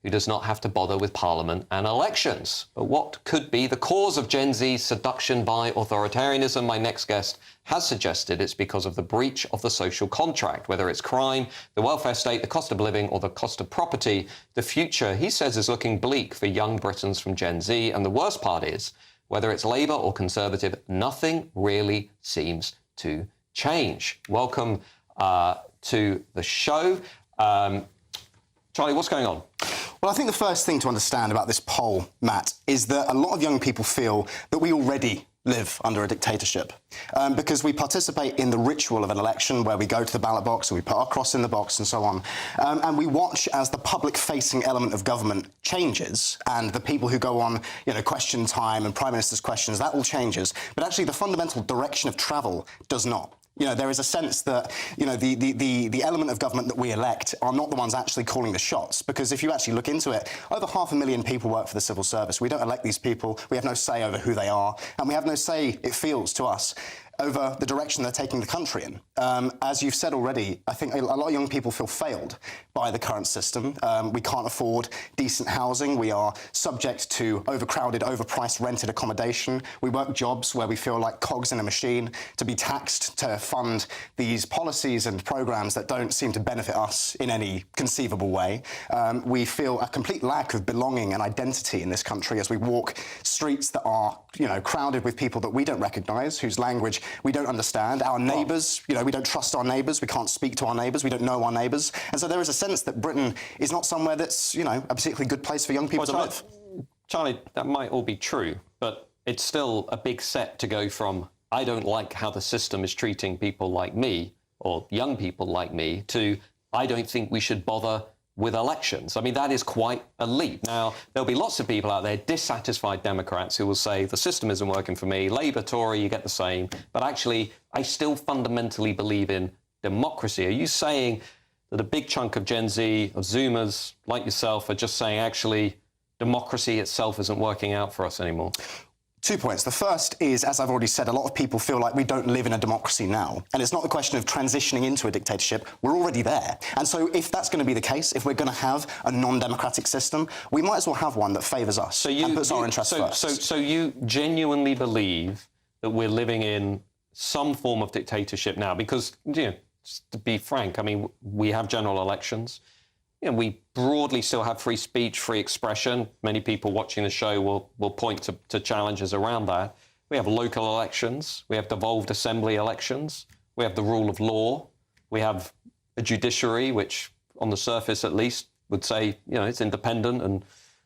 Speaker 14: who does not have to bother with Parliament and elections. But what could be the cause of Gen Z's seduction by authoritarianism? My next guest has suggested it's because of the breach of the social contract, whether it's crime, the welfare state, the cost of living, or the cost of property. The future, he says, is looking bleak for young Britons from Gen Z. And the worst part is, whether it's Labour or Conservative, nothing really seems to change. Welcome to the show. Charlie, what's going on?
Speaker 10: Well, I think the first thing to understand about this poll, Matt, is that a lot of young people feel that we already live under a dictatorship because we participate in the ritual of an election where we go to the ballot box and we put our cross in the box and so on. And we watch as the public-facing element of government changes and the people who go on, Question Time and Prime Minister's questions, that all changes. But actually the fundamental direction of travel does not. There is a sense that, the element of government that we elect are not the ones actually calling the shots. Because if you actually look into it, over 500,000 people work for the civil service. We don't elect these people. We have no say over who they are. And we have no say, it feels to us, over the direction they're taking the country in. As you've said already, I think a lot of young people feel failed by the current system. We can't afford decent housing. We are subject to overcrowded, overpriced rented accommodation. We work jobs where we feel like cogs in a machine to be taxed to fund these policies and programmes that don't seem to benefit us in any conceivable way. We feel a complete lack of belonging and identity in this country as we walk streets that are, crowded with people that we don't recognise, whose language we don't understand. Our neighbours, you know, we don't trust our neighbours, we can't speak to our neighbours, we don't know our neighbours. And so there is a sense that Britain is not somewhere that's, you know, a particularly good place for young people to live.
Speaker 14: Charlie, that might all be true, but it's still a big step to go from I don't like how the system is treating people like me, or young people like me, to I don't think we should bother with elections. I mean, that is quite a leap. Now, there'll be lots of people out there, dissatisfied Democrats, who will say the system isn't working for me, Labour, Tory, you get the same. But actually, I still fundamentally believe in democracy. Are you saying that a big chunk of Gen Z, of Zoomers like yourself, are just saying, actually, democracy itself isn't working out for us anymore?
Speaker 10: 2 points. The first is, as I've already said, a lot of people feel like we don't live in a democracy now. And it's not the question of transitioning into a dictatorship. We're already there. And so if that's going to be the case, if we're going to have a non-democratic system, we might as well have one that favours us and puts our interests first.
Speaker 14: So you genuinely believe that we're living in some form of dictatorship now? Because, you know, just to be frank, I mean, we have general elections. You know, we broadly still have free speech, free expression. Many people watching the show will point to challenges around that. We have local elections. We have devolved assembly elections. We have the rule of law. We have a judiciary, which on the surface at least would say, you know, it's independent and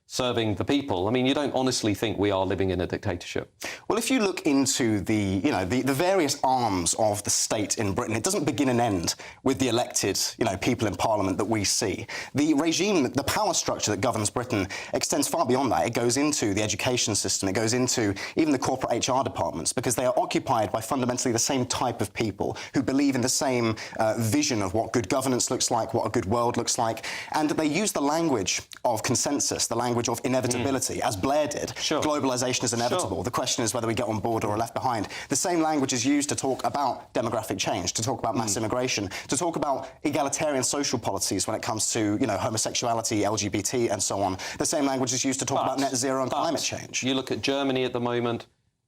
Speaker 14: serving the people. I mean, you don't honestly think we are living in a dictatorship?
Speaker 10: Well, if you look into the various arms of the state in Britain, it doesn't begin and end with the elected, people in Parliament that we see. The regime, the power structure that governs Britain extends far beyond that. It goes into the education system. It goes into even the corporate HR departments, because they are occupied by fundamentally the same type of people who believe in the same vision of what good governance looks like, what a good world looks like. And they use the language of consensus, the language of inevitability, as Blair did.
Speaker 14: Sure.
Speaker 10: Globalisation is inevitable.
Speaker 14: Sure.
Speaker 10: The question is whether we get on board or are left behind. The same language is used to talk about demographic change, to talk about mass immigration, to talk about egalitarian social policies when it comes to, homosexuality, LGBT, and so on. The same language is used to talk about net zero and climate change.
Speaker 14: You look at Germany at the moment,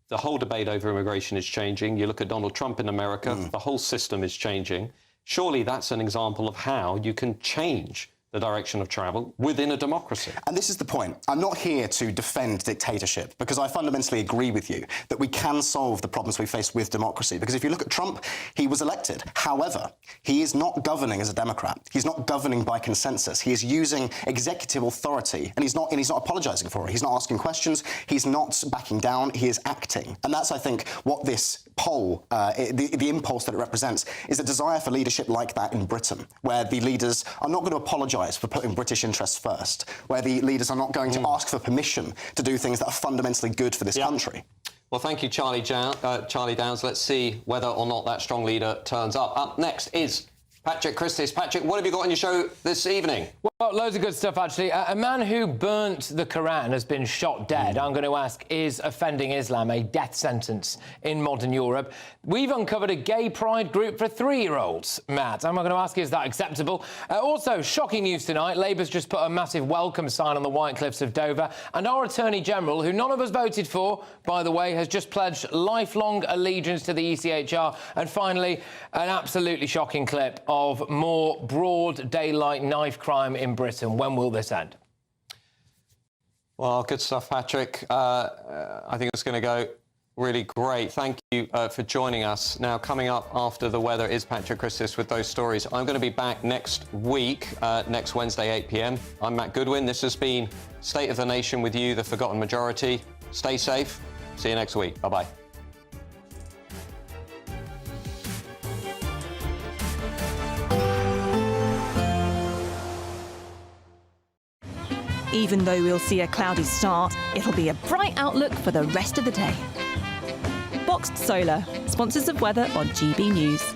Speaker 14: the whole debate over immigration is changing. You look at Donald Trump in America, the whole system is changing. Surely that's an example of how you can change the direction of travel within a democracy.
Speaker 10: And this is the point. I'm not here to defend dictatorship, because I fundamentally agree with you that we can solve the problems we face with democracy. Because if you look at Trump, he was elected. However, he is not governing as a Democrat. He's not governing by consensus. He is using executive authority, and he's not apologising for it. He's not asking questions. He's not backing down. He is acting. And that's, I think, what this poll, the impulse that it represents, is a desire for leadership like that in Britain, where the leaders are not going to apologise for putting British interests first, where the leaders are not going to ask for permission to do things that are fundamentally good for this country.
Speaker 14: Well, thank you, Charlie Downs. Let's see whether or not that strong leader turns up. Up next is Patrick Christis. Patrick, what have you got on your show this evening?
Speaker 15: Well, loads of good stuff, actually. A man who burnt the Quran has been shot dead. I'm going to ask, is offending Islam a death sentence in modern Europe? We've uncovered a gay pride group for 3-year-olds, Matt. I'm going to ask, is that acceptable? Also, shocking news tonight. Labour's just put a massive welcome sign on the White Cliffs of Dover. And our Attorney General, who none of us voted for, by the way, has just pledged lifelong allegiance to the ECHR. And finally, an absolutely shocking clip of more broad daylight knife crime in Britain. When will this end?
Speaker 14: Well, good stuff, Patrick. I think it's going to go really great. Thank you for joining us. Now, coming up after the weather is Patrick Christis with those stories. I'm going to be back next week, next Wednesday, 8 p.m. I'm Matt Goodwin. This has been State of the Nation with you, the Forgotten Majority. Stay safe. See you next week. Bye-bye.
Speaker 23: Even though we'll see a cloudy start, it'll be a bright outlook for the rest of the day. Boxed Solar, sponsors of weather on GB News.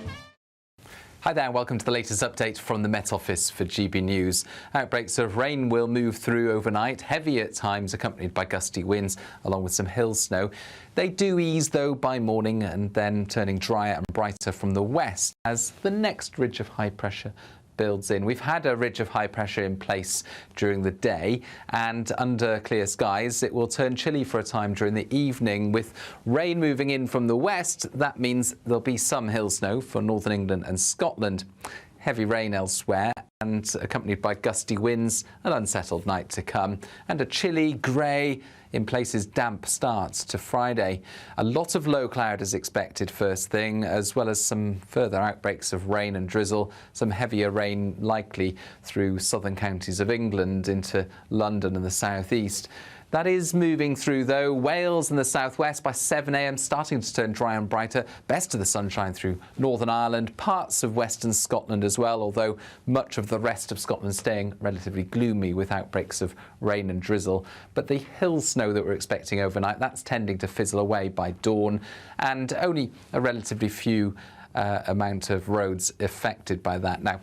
Speaker 5: Hi there and welcome to the latest update from the Met Office for GB News. Outbreaks of rain will move through overnight, heavy at times accompanied by gusty winds along with some hill snow. They do ease though by morning and then turning drier and brighter from the west as the next ridge of high pressure builds in. We've had a ridge of high pressure in place during the day, and under clear skies it will turn chilly for a time during the evening. With rain moving in from the west, that means there'll be some hill snow for northern England and Scotland. Heavy rain elsewhere and accompanied by gusty winds, an unsettled night to come, and a chilly, grey, in places damp start to Friday. A lot of low cloud is expected first thing, as well as some further outbreaks of rain and drizzle, some heavier rain likely through southern counties of England into London and the southeast. That is moving through, though. Wales and the southwest by 7 a.m. starting to turn dry and brighter. Best of the sunshine through Northern Ireland, parts of western Scotland as well, although much of the rest of Scotland staying relatively gloomy with outbreaks of rain and drizzle. But the hill snow that we're expecting overnight, that's tending to fizzle away by dawn, and only a relatively few amount of roads affected by that. Now,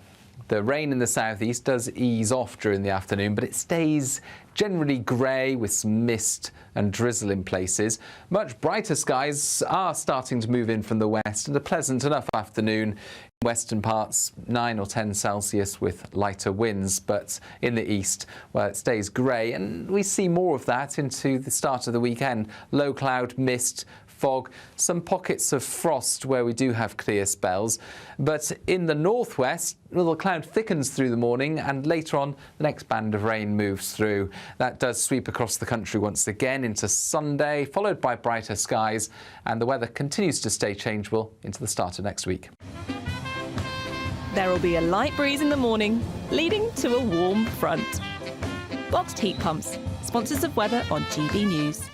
Speaker 5: the rain in the southeast does ease off during the afternoon, but it stays generally grey with some mist and drizzle in places. Much brighter skies are starting to move in from the west, and a pleasant enough afternoon in western parts, 9 or 10 Celsius with lighter winds, but in the east, well, it stays grey, and we see more of that into the start of the weekend. Low cloud, mist, fog, some pockets of frost where we do have clear spells. But in the northwest, the cloud thickens through the morning, and later on the next band of rain moves through. That does sweep across the country once again into Sunday, followed by brighter skies, and the weather continues to stay changeable into the start of next week.
Speaker 16: There will be a light breeze in the morning, leading to a warm front. Boxed heat pumps, sponsors of weather on GB News.